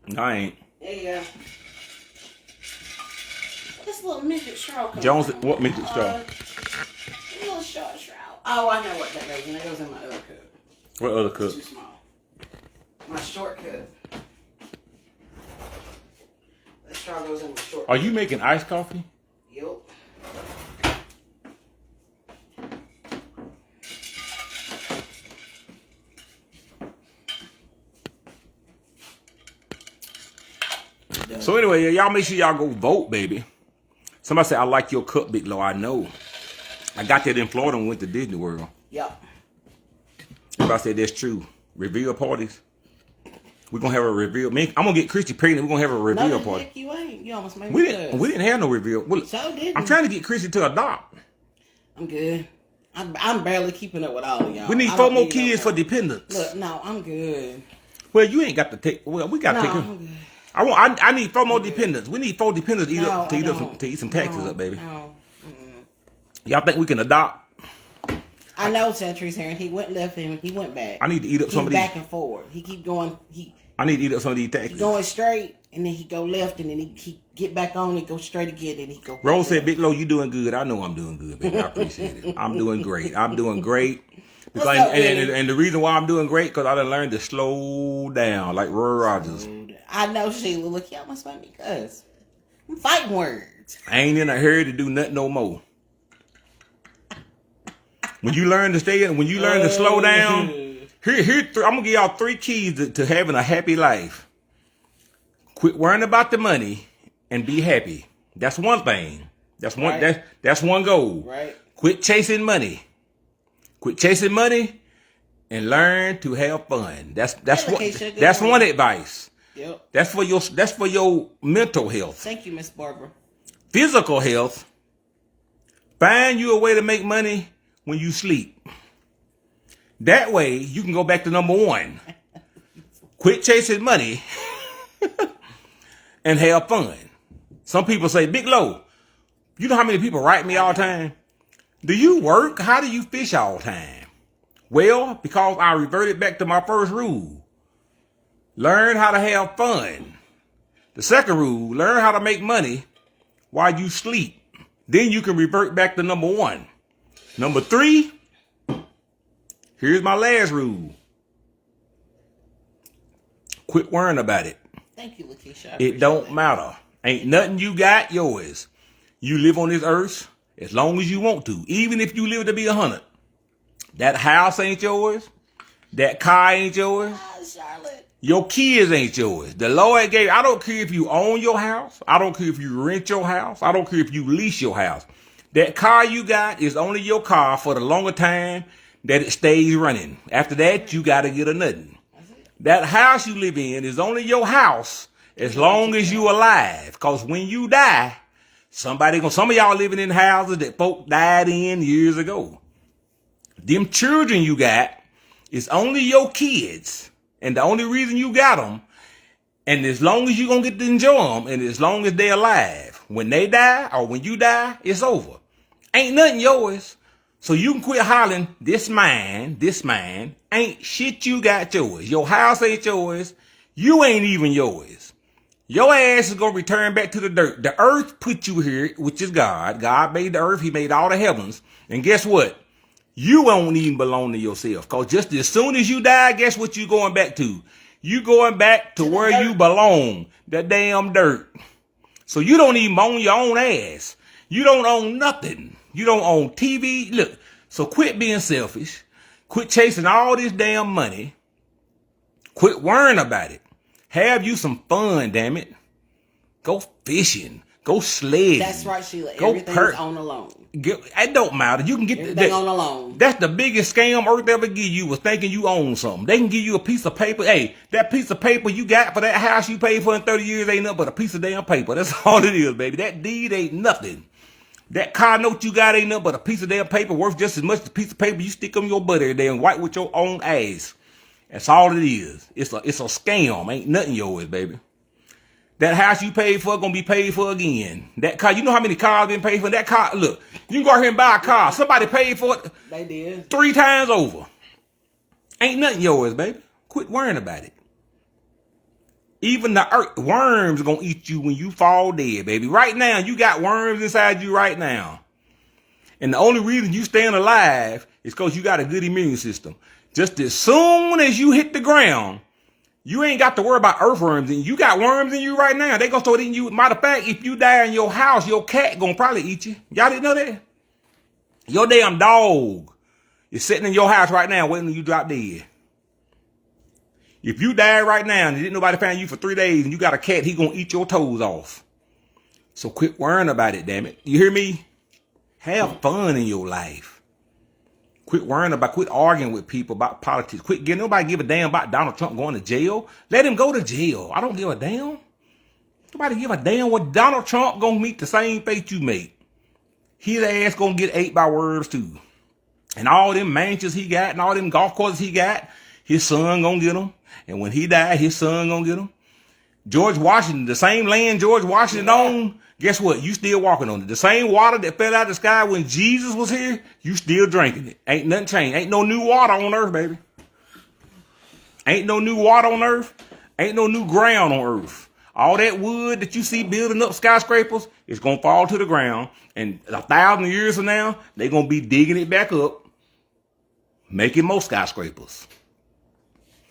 A: No, I ain't.
B: Yeah. This little midget shroud.
A: Jones, what midget shroud?
B: A little short shroud. Oh, I know what that goes in. That goes in my other cup.
A: What other cup?
B: It's too small. My short cup. That straw goes in my short cup.
A: Are you making iced coffee?
B: Yep.
A: So anyway, y'all make sure y'all go vote, baby. Somebody said, I like your cup, Big Low. I know. I got that in Florida and went to Disney World.
B: Yep.
A: Everybody said that's true. Reveal parties. We're going to have a reveal. Man, I'm going to get Christie pregnant. We're going to have a reveal party.
B: Heck you ain't. You almost made
A: we
B: me
A: didn't. We didn't have no reveal. Well,
B: so didn't.
A: I'm trying to get Christie to adopt.
B: I'm good. I'm barely keeping up with all of y'all.
A: We need 4 more kids for dependents.
B: Look, no, I'm good.
A: Well, you ain't got to take. Well, we got to take
B: I'm good.
A: I need 4 more dependents. We need 4 dependents to eat some taxes up, baby.
B: No.
A: Y'all think we can adopt?
B: I know Century's here, and he went left and he went back.
A: I need to eat up some of these.
B: Back and forward. He keep going.
A: I need to eat up some of these taxes.
B: He going straight, and then he go left, and then he get back on and go straight again, and he go.
A: Rose said, "Big Low, you doing good." I know I'm doing good, baby. I appreciate it. I'm doing great. I'm doing great. Because, and the reason why I'm doing great because I done learned to slow down like Roy Rogers.
B: I know, Sheila. Look, y'all must find me because I'm fighting words.
A: I ain't in a hurry to do nothing no more. When you learn to slow down, here I'm gonna give y'all 3 keys to having a happy life. Quit worrying about the money and be happy. That's one thing. That's one. Right. That's one goal.
B: Right.
A: Quit chasing money. Quit chasing money and learn to have fun. That's one advice.
B: Yep.
A: That's for your mental health.
B: Thank you, Miss Barbara.
A: Physical health. Find you a way to make money when you sleep. That way you can go back to number 1. Quit chasing money and have fun. Some people say, Big Low, you know how many people write me all the time? Do you work? How do you fish all the time? Well, because I reverted back to my first rule. Learn how to have fun. The second rule, learn how to make money while you sleep. Then you can revert back to number 1. Number 3, here's my last rule. Quit worrying about it.
B: Thank you, Lakeisha.
A: It don't matter. Ain't nothing you got yours. You live on this earth as long as you want to. Even if you live to be 100. That house ain't yours. That car ain't yours.
B: Charlotte.
A: Your kids ain't yours. The Lord gave, I don't care if you own your house. I don't care if you rent your house. I don't care if you lease your house. That car you got is only your car for the longer time that it stays running. After that, you got to get a nothing. That house you live in is only your house as long as you alive. Because when you die, some of y'all living in houses that folk died in years ago. Them children you got is only your kids. And the only reason you got them, and as long as you going to get to enjoy them, and as long as they're alive, when they die or when you die, it's over. Ain't nothing yours. So you can quit hollering, this mine, ain't shit you got yours. Your house ain't yours. You ain't even yours. Your ass is going to return back to the dirt. The earth put you here, which is God. God made the earth. He made all the heavens. And guess what? You won't even belong to yourself. Because just as soon as you die, guess what you going back to? You going back to where you belong. The damn dirt. So you don't even own your own ass. You don't own nothing. You don't own TV. Look, so quit being selfish. Quit chasing all this damn money. Quit worrying about it. Have you some fun, damn it. Go fishing. Go sledding.
B: That's right, Sheila. Everything's on a loan.
A: It don't matter. You can get
B: everything on a loan.
A: That's the biggest scam Earth ever give you, was thinking you own something. They can give you a piece of paper. Hey, that piece of paper you got for that house you paid for in 30 years ain't nothing but a piece of damn paper. That's all it is, baby. That deed ain't nothing. That car note you got ain't nothing but a piece of damn paper worth just as much as a piece of paper you stick on your butt every day and wipe with your own ass. That's all it is. It's a scam. Ain't nothing yours, baby. That house you paid for gonna be paid for again. That car, you know how many cars been paid for? That car, look, you can go out here and buy a car. Somebody paid for it.
B: They did.
A: 3 times over. Ain't nothing yours, baby. Quit worrying about it. Even the earth, worms gonna eat you when you fall dead, baby. Right now, you got worms inside you right now. And the only reason you staying alive is because you got a good immune system. Just as soon as you hit the ground, you ain't got to worry about earthworms in you. You got worms in you right now. They gonna start eating you. Matter of fact, if you die in your house, your cat gonna probably eat you. Y'all didn't know that? Your damn dog is sitting in your house right now waiting till you drop dead. If you died right now and didn't nobody find you for 3 days and you got a cat, he gonna eat your toes off. So quit worrying about it, damn it. You hear me? Have fun in your life. Quit arguing with people about politics. Quit getting nobody give a damn about Donald Trump going to jail. Let him go to jail. I don't give a damn. Nobody give a damn what Donald Trump gonna meet the same fate you make. His ass gonna get ate by worms too. And all them mansions he got and all them golf courses he got, his son gonna get them. And when he died, his son gonna get them. George Washington, the same land George Washington owned, guess what? You still walking on it. The same water that fell out of the sky when Jesus was here, you still drinking it. Ain't nothing changed. Ain't no new water on earth, baby. Ain't no new water on earth. Ain't no new ground on earth. All that wood that you see building up skyscrapers is going to fall to the ground. And 1,000 years from now, they're going to be digging it back up, making more skyscrapers.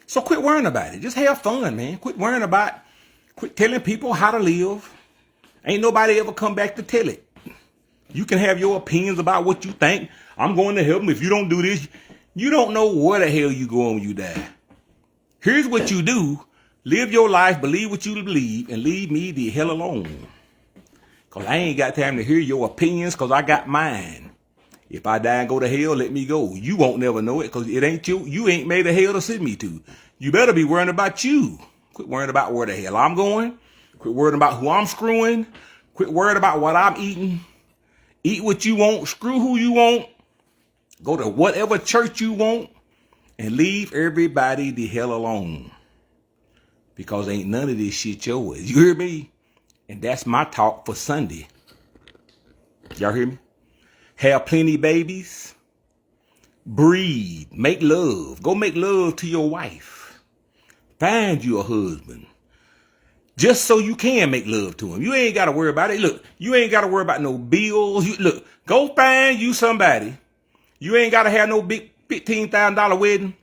A: So quit worrying about it. Just have fun, man. Quit telling people how to live. Ain't nobody ever come back to tell it. You can have your opinions about what you think. I'm going to heaven if you don't do this. You don't know where the hell you going when you die. Here's what you do. Live your life, believe what you believe, and leave me the hell alone. Because I ain't got time to hear your opinions because I got mine. If I die and go to hell, let me go. You won't never know it because it ain't you. You ain't made a hell to send me to. You better be worrying about you. Quit worrying about where the hell I'm going. Quit worrying about who I'm screwing. Quit worrying about what I'm eating. Eat what you want. Screw who you want. Go to whatever church you want. And leave everybody the hell alone. Because ain't none of this shit yours. You hear me? And that's my talk for Sunday. Y'all hear me? Have plenty babies. Breathe. Make love. Go make love to your wife. Find you a husband. Just so you can make love to him. You ain't got to worry about it. Look, you ain't got to worry about no bills. Look, go find you somebody. You ain't got to have no big $15,000 wedding.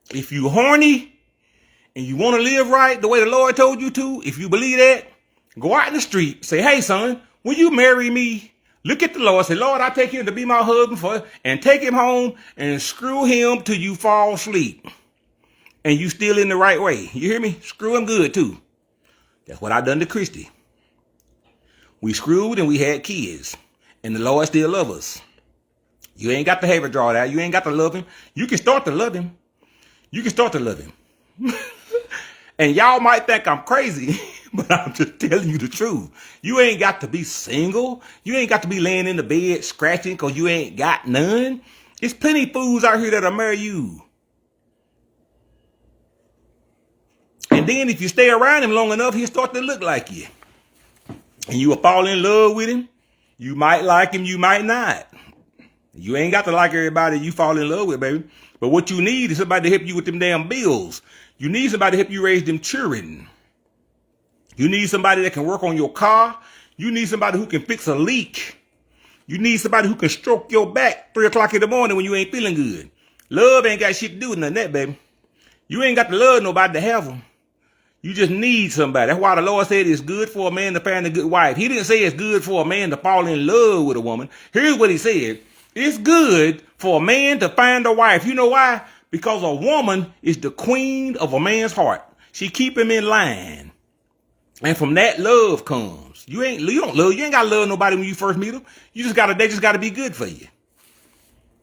A: If you horny and you want to live right the way the Lord told you to, if you believe that, go out in the street. Say, hey, son, will you marry me? Look at the Lord. Say, Lord, I take him to be my husband and take him home and screw him till you fall asleep. and you still in the right way. You hear me? Screw him good too. That's what I done to Christie. We screwed and we had kids, and the Lord still love us. You ain't got to have it drawn out. You ain't got to love him. You can start to love him. You can start to love him. And y'all might think I'm crazy, but I'm just telling you the truth. You ain't got to be single. You ain't got to be laying in the bed scratching because you ain't got none. There's plenty of fools out here that'll marry you. And then if you stay around him long enough, he'll start to look like you. And you will fall in love with him. You might like him, you might not. You ain't got to like everybody you fall in love with, baby. But what you need is somebody to help you with them damn bills. You need somebody to help you raise them children. You need somebody that can work on your car. You need somebody who can fix a leak. You need somebody who can stroke your back 3 o'clock in the morning when you ain't feeling good. Love ain't got shit to do with none of that, baby. You ain't got to love nobody to have them. You just need somebody. That's why the Lord said it's good for a man to find a good wife. He didn't say it's good for a man to fall in love with a woman. Here's what he said. It's good for a man to find a wife. You know why? Because a woman is the queen of a man's heart. She keep him in line. And from that, love comes. You ain't gotta love nobody when you first meet them. They just gotta be good for you.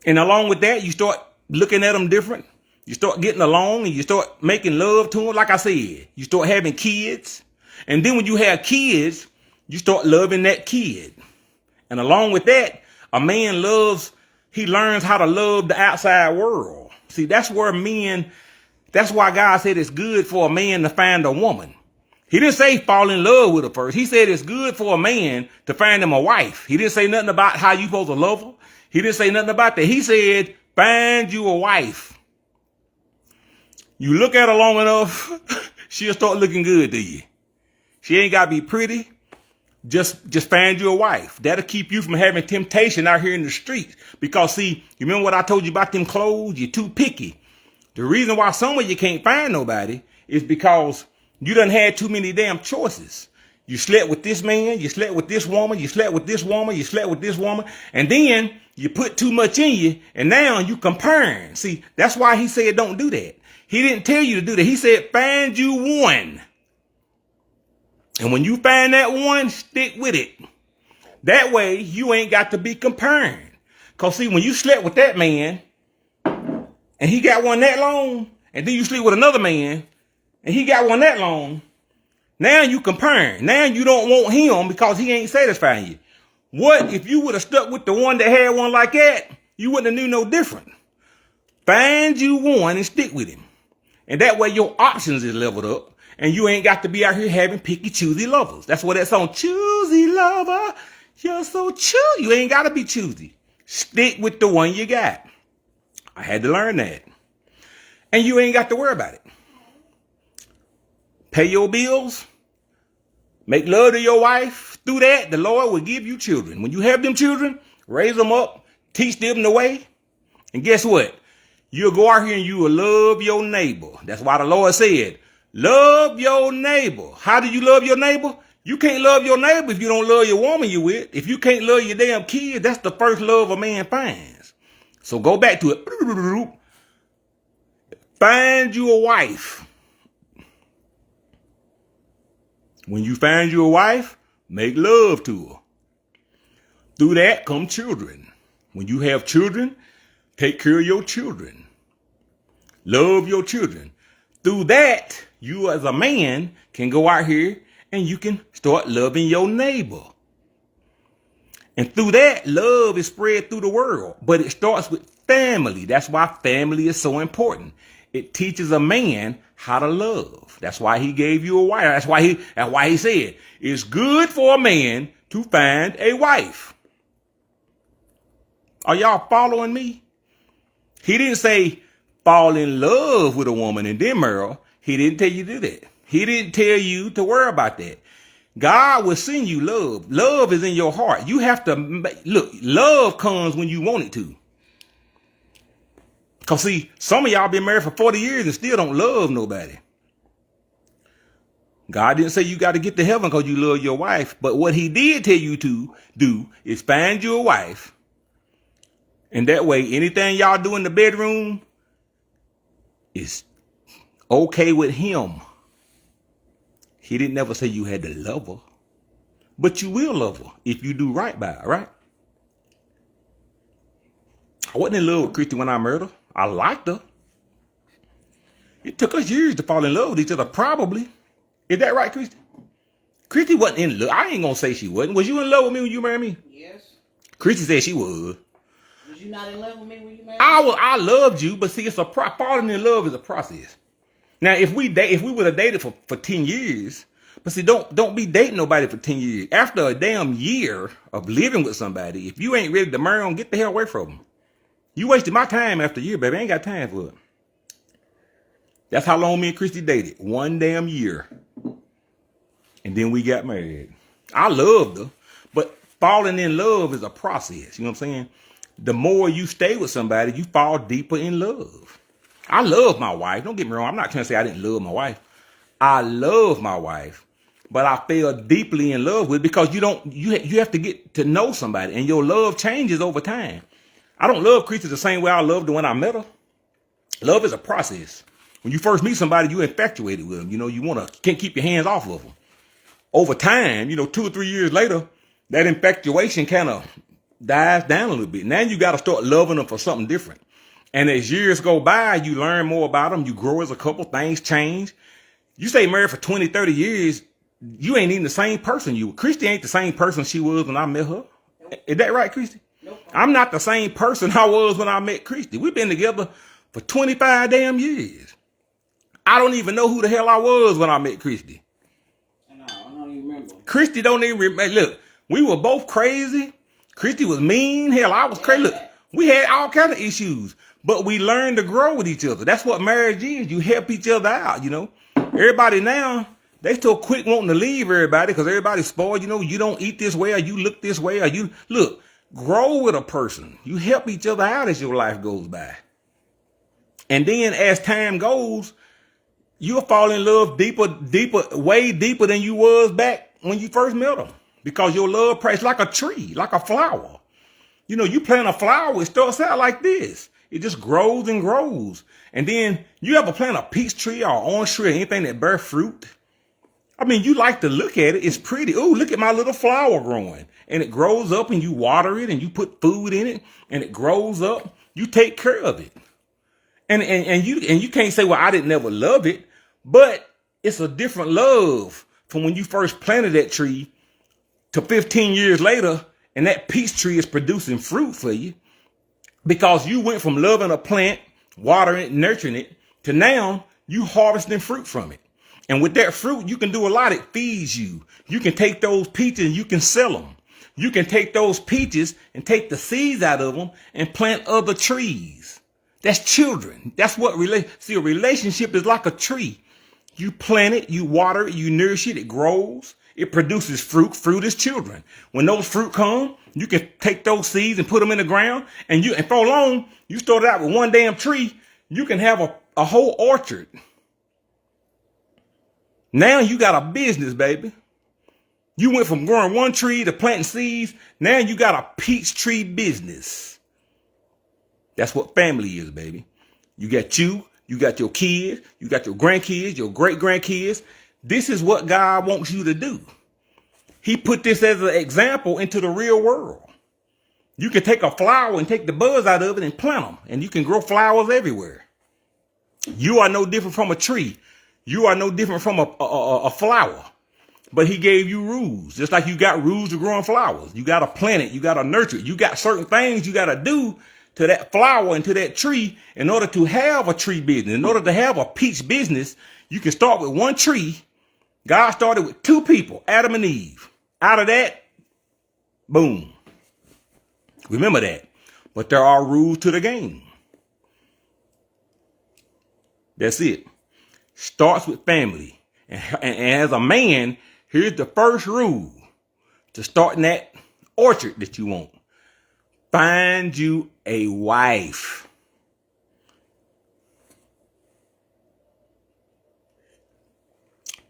A: And along with that, you start looking at them different. You start getting along and you start making love to them. Like I said, you start having kids. And then when you have kids, you start loving that kid. And along with that, a man he learns how to love the outside world. See, that's why God said it's good for a man to find a woman. He didn't say fall in love with her first. He said it's good for a man to find him a wife. He didn't say nothing about how you supposed to love her. He didn't say nothing about that. He said, find you a wife. You look at her long enough, she'll start looking good to you. She ain't got to be pretty. Just find you a wife. That'll keep you from having temptation out here in the streets. Because, see, you remember what I told you about them clothes? You're too picky. The reason why some of you can't find nobody is because you done had too many damn choices. You slept with this man, you slept with this woman, you slept with this woman, you slept with this woman, and then you put too much in you, and now you comparing. See, that's why he said don't do that. He didn't tell you to do that. He said find you one. And when you find that one, stick with it. That way, you ain't got to be comparing. Because, see, when you slept with that man, and he got one that long, and then you sleep with another man, and he got one that long, now you comparing. Now you don't want him because he ain't satisfying you. What if you would have stuck with the one that had one like that? You wouldn't have knew no different. Find you one and stick with him. And that way your options is leveled up. And you ain't got to be out here having picky, choosy lovers. That's what that song, choosy lover. You're so choosy. You ain't got to be choosy. Stick with the one you got. I had to learn that. And you ain't got to worry about it. Pay your bills. Make love to your wife. Through that, the Lord will give you children. When you have them children, raise them up, teach them the way. And guess what? You'll go out here and you will love your neighbor. That's why the Lord said, love your neighbor. How do you love your neighbor? You can't love your neighbor if you don't love your woman you with. If you can't love your damn kid, that's the first love a man finds. So go back to it. Find you a wife. When you find you a wife, make love to her. Through that come children. When you have children, take care of your children. Love your children. Through that, you as a man can go out here and you can start loving your neighbor. And through that, love is spread through the world. But it starts with family. That's why family is so important. It teaches a man how to love. That's why he gave you a wife. That's why he said, it's good for a man to find a wife. Are y'all following me? He didn't say fall in love with a woman and then marry. He didn't tell you to do that. He didn't tell you to worry about that. God will send you love. Love is in your heart. You have to look. Love comes when you want it to. Because, see, some of y'all been married for 40 years and still don't love nobody. God didn't say you got to get to heaven because you love your wife. But what he did tell you to do is find you a wife. And that way, anything y'all do in the bedroom is okay with him. He didn't never say you had to love her, but you will love her if you do right by her, right? I wasn't in love with Christie when I married her. I liked her. It took us years to fall in love with each other, probably. Is that right, Christie? Christie wasn't in love. I ain't gonna say she wasn't. Was you in love with me when you married me?
B: Yes.
A: Christie said she was.
B: Was you not in love with me when you married me?
A: I loved you, but see, it's falling in love is a process. Now, if we would have dated for 10 years, but see, don't be dating nobody for 10 years. After a damn year of living with somebody, if you ain't ready to marry them, get the hell away from them. You wasted my time after a year, baby. I ain't got time for it. That's how long me and Christie dated. 1 damn year. And then we got married. I loved her, but falling in love is a process. You know what I'm saying? The more you stay with somebody, you fall deeper in love. I love my wife. Don't get me wrong. I'm not trying to say I didn't love my wife. I love my wife, but I fell deeply in love with her because you have to get to know somebody, and your love changes over time. I don't love Christie the same way I loved her when I met her. Love is a process. When you first meet somebody, you're infatuated with them. You know, can't keep your hands off of them. Over time, 2 or 3 years later, that infatuation kind of dies down a little bit. Now you got to start loving them for something different. And as years go by, you learn more about them. You grow as a couple. Things change. You stay married for 20, 30 years, you ain't even the same person. Christie ain't the same person she was when I met her. Nope. Is that right, Christie? Nope. I'm not the same person I was when I met Christie. We've been together for 25 damn years. I don't even know who the hell I was when I met Christie.
B: I don't even remember.
A: Christie don't even remember. Look, we were both crazy. Christie was mean. Hell, I was crazy. Look, we had all kind of issues, but we learned to grow with each other. That's what marriage is. You help each other out, Everybody now, they so quick wanting to leave everybody because everybody's spoiled. You don't eat this way, or you look this way, or look, grow with a person. You help each other out as your life goes by. And then as time goes, you'll fall in love deeper, way deeper than you was back when you first met them. Because your love price like a tree, like a flower. You plant a flower, it starts out like this. It just grows and grows. And then you ever plant a peach tree or orange tree or anything that bear fruit? I mean, you like to look at it. It's pretty. Oh, look at my little flower growing. And it grows up and you water it and you put food in it and it grows up. You take care of it. And you can't say, well, I didn't never love it. But it's a different love from when you first planted that tree to 15 years later and that peach tree is producing fruit for you. Because you went from loving a plant, watering it, nurturing it, to now you harvesting fruit from it. And with that fruit, you can do a lot. It feeds you. You can take those peaches and you can sell them. You can take those peaches and take the seeds out of them and plant other trees. That's children. That's what a relationship is like a tree. You plant it, you water it, you nourish it, it grows. It produces fruit. Fruit is children. When those fruit come, you can take those seeds and put them in the ground. And for long, you started out with one damn tree. You can have a whole orchard. Now you got a business, baby. You went from growing one tree to planting seeds. Now you got a peach tree business. That's what family is, baby. You got your kids, you got your grandkids, your great-grandkids. This is what God wants you to do. He put this as an example into the real world. You can take a flower and take the buds out of it and plant them, and you can grow flowers everywhere. You are no different from a tree. You are no different from a flower. But he gave you rules, just like you got rules to growing flowers. You got to plant it. You got to nurture it. You got certain things you got to do to that flower and to that tree in order to have a tree business. In order to have a peach business, you can start with one tree. God started with 2 people, Adam and Eve. Out of that, boom. Remember that. But there are rules to the game. That's it. Starts with family. And as a man, here's the first rule to starting that orchard that you want. Find you a wife.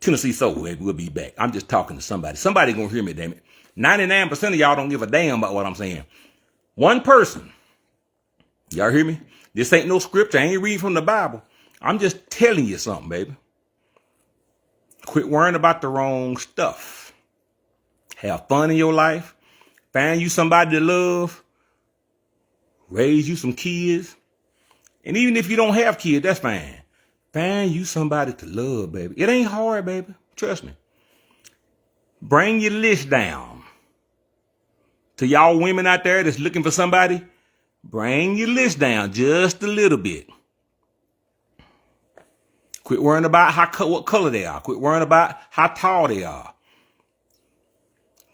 A: Tennessee Soul, baby, we'll be back. I'm just talking to somebody. Somebody gonna hear me, damn it. 99% of y'all don't give a damn about what I'm saying. One person. Y'all hear me? This ain't no scripture. I ain't reading from the Bible. I'm just telling you something, baby. Quit worrying about the wrong stuff. Have fun in your life. Find you somebody to love. Raise you some kids. And even if you don't have kids, that's fine. Find you somebody to love, baby. It ain't hard, baby. Trust me. Bring your list down. To y'all women out there that's looking for somebody, bring your list down just a little bit. Quit worrying about what color they are. Quit worrying about how tall they are.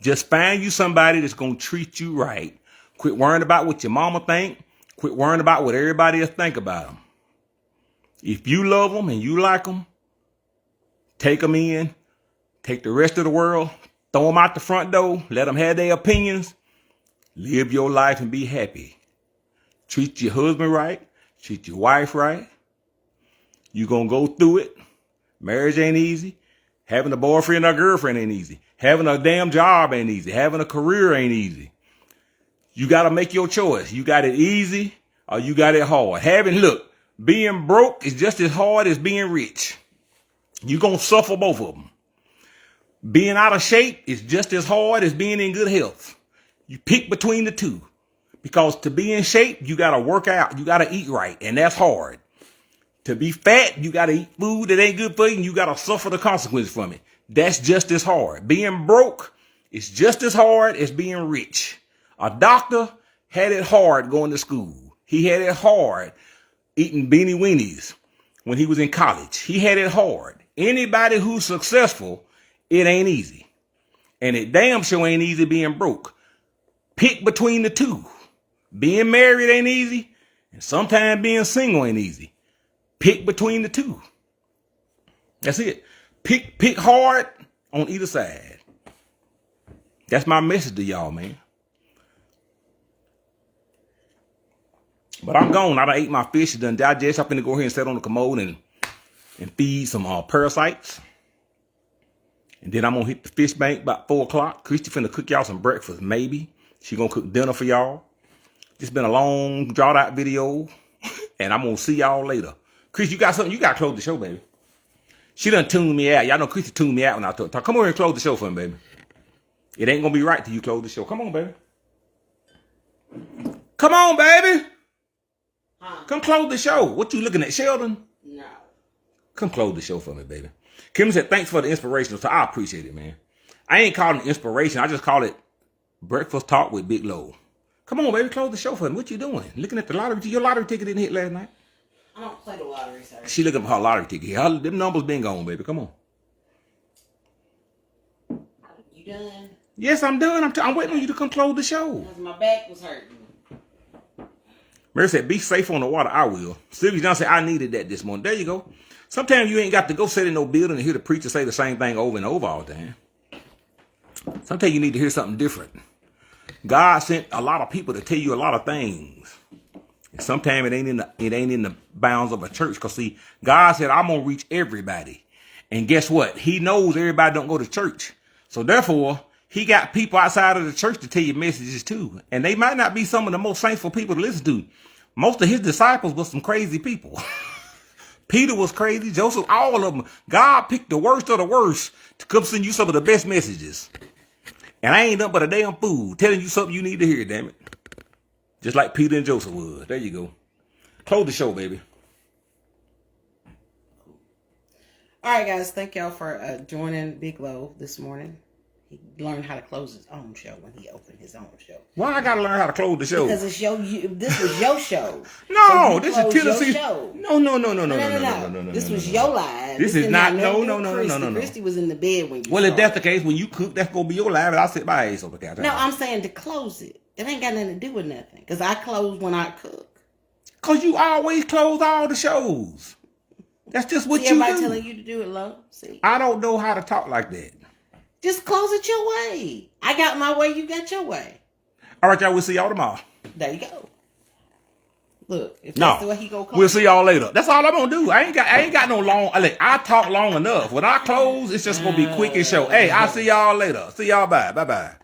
A: Just find you somebody that's going to treat you right. Quit worrying about what your mama think. Quit worrying about what everybody else think about them. If you love them and you like them, take them in. Take the rest of the world. Throw them out the front door. Let them have their opinions. Live your life and be happy. Treat your husband right. Treat your wife right. You're going to go through it. Marriage ain't easy. Having a boyfriend or girlfriend ain't easy. Having a damn job ain't easy. Having a career ain't easy. You got to make your choice. You got it easy or you got it hard. Look, being broke is just as hard as being rich. You're going to suffer both of them. Being out of shape is just as hard as being in good health. You pick between the two. Because to be in shape, you got to work out. You got to eat right. And that's hard. To be fat, you got to eat food that ain't good for you. And you got to suffer the consequences from it. That's just as hard. Being broke is just as hard as being rich. A doctor had it hard going to school. He had it hard eating beanie weenies when he was in college. He had it hard. Anybody who's successful, it ain't easy. And it damn sure ain't easy being broke. Pick between the two. Being married ain't easy. And sometimes being single ain't easy. Pick between the two. That's it. Pick hard on either side. That's my message to y'all, man. But I'm gone. I done ate my fish. Done digest. I'm finna go ahead and sit on the commode and feed some parasites. And then I'm going to hit the fish bank about 4 o'clock. Christie finna cook y'all some breakfast, maybe. She going to cook dinner for y'all. It's been a long, drawn out video. And I'm going to see y'all later. Christie, you got something? You got to close the show, baby. She done tuned me out. Y'all know Christie tuned me out when I talk. Come over here and close the show for me, baby. It ain't going to be right till you close the show. Come on, baby. Come on, baby.
B: Huh?
A: Come close the show. What you looking at, Sheldon?
B: No.
A: Come close the show for me, baby. Kim said, thanks for the inspiration. So I appreciate it, man. I ain't calling it inspiration. I just call it breakfast talk with Big Low. Come on, baby. Close the show for me. What you doing? Looking at the lottery. Your lottery ticket didn't hit last night.
B: I don't play the lottery, sir.
A: She looking for her lottery ticket. Them numbers been gone, baby. Come on.
B: You done?
A: Yes, I'm done. I'm waiting on you to come close the show.
B: Because my back was hurting.
A: Mary said, be safe on the water. I will. Sylvia John said, I needed that this morning. There you go. Sometimes you ain't got to go sit in no building and hear the preacher say the same thing over and over all the time. Sometimes you need to hear something different. God sent a lot of people to tell you a lot of things. And sometimes it ain't in the bounds of a church. Because see, God said, I'm going to reach everybody. And guess what? He knows everybody don't go to church. So therefore, he got people outside of the church to tell you messages too. And they might not be some of the most thankful people to listen to. Most of his disciples were some crazy people. Peter was crazy. Joseph, all of them. God picked the worst of the worst to come send you some of the best messages. And I ain't nothing but a damn fool telling you something you need to hear, damn it. Just like Peter and Joseph was. There you go. Close the show, baby.
B: All right, guys. Thank y'all for joining Big Low this morning. He learned how to close his own show when he opened his own show.
A: Why I gotta learn how to close the show?
B: Because it's this was your show.
A: No,
B: so
A: this is Tennessee.
B: Show.
A: No.
B: This was your live.
A: This is not. No.
B: Christie was in the bed when you.
A: Well, if that's the case, when you cook, that's gonna be your live, and I'll sit my ass over the couch.
B: No, I'm saying to close it. It ain't got nothing to do with nothing. Because I close when I cook.
A: Because you always close all the shows. That's just what you do.
B: Everybody telling you to do it, Lo. See,
A: I don't know how to talk like that.
B: Just close it your way. I got my way, you got your way.
A: All right, y'all, we'll see y'all tomorrow.
B: There you go. Look, if that's the way he go close.
A: We'll see y'all later. That's all I'm gonna do. I ain't got no long. I talk long enough. When I close, it's just gonna be quick and show. Hey, I'll see y'all later. See y'all. Bye.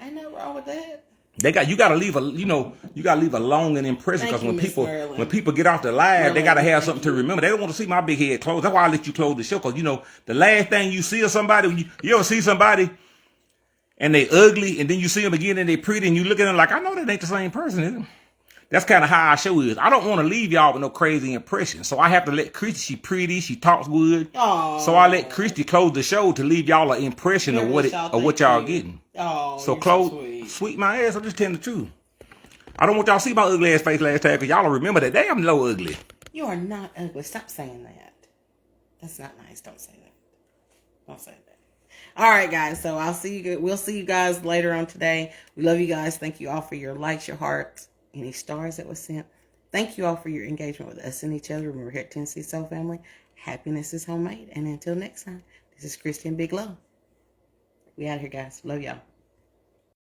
B: Ain't nothing wrong with that.
A: You gotta leave a long impression, because when people get off the live, they gotta have something to remember. They don't want to see my big head closed. That's why I let you close the show, because the last thing you see of somebody, when you ever see somebody and they ugly, and then you see them again and they pretty, and you look at them like, I know that ain't the same person, is it? That's kind of how our show is. I don't want to leave y'all with no crazy impression. So I have to let Christie, she pretty, she talks good.
B: Aww.
A: So I let Christie close the show to leave y'all an impression of what y'all getting.
B: Oh,
A: so close, so sweet my ass. I'm just telling the truth. I don't want y'all to see my ugly ass face last time, because y'all don't remember that. Damn low ugly.
B: You are not ugly. Stop saying that. That's not nice. Don't say that. Don't say that. All right, guys. So we'll see you guys later on today. We love you guys. Thank you all for your likes, your hearts, any stars that was sent. Thank you all for your engagement with us and each other. Remember, here at Tennessee Soul Family, happiness is homemade. And until next time, this is Christie and Big Love. We out here, guys. Love y'all.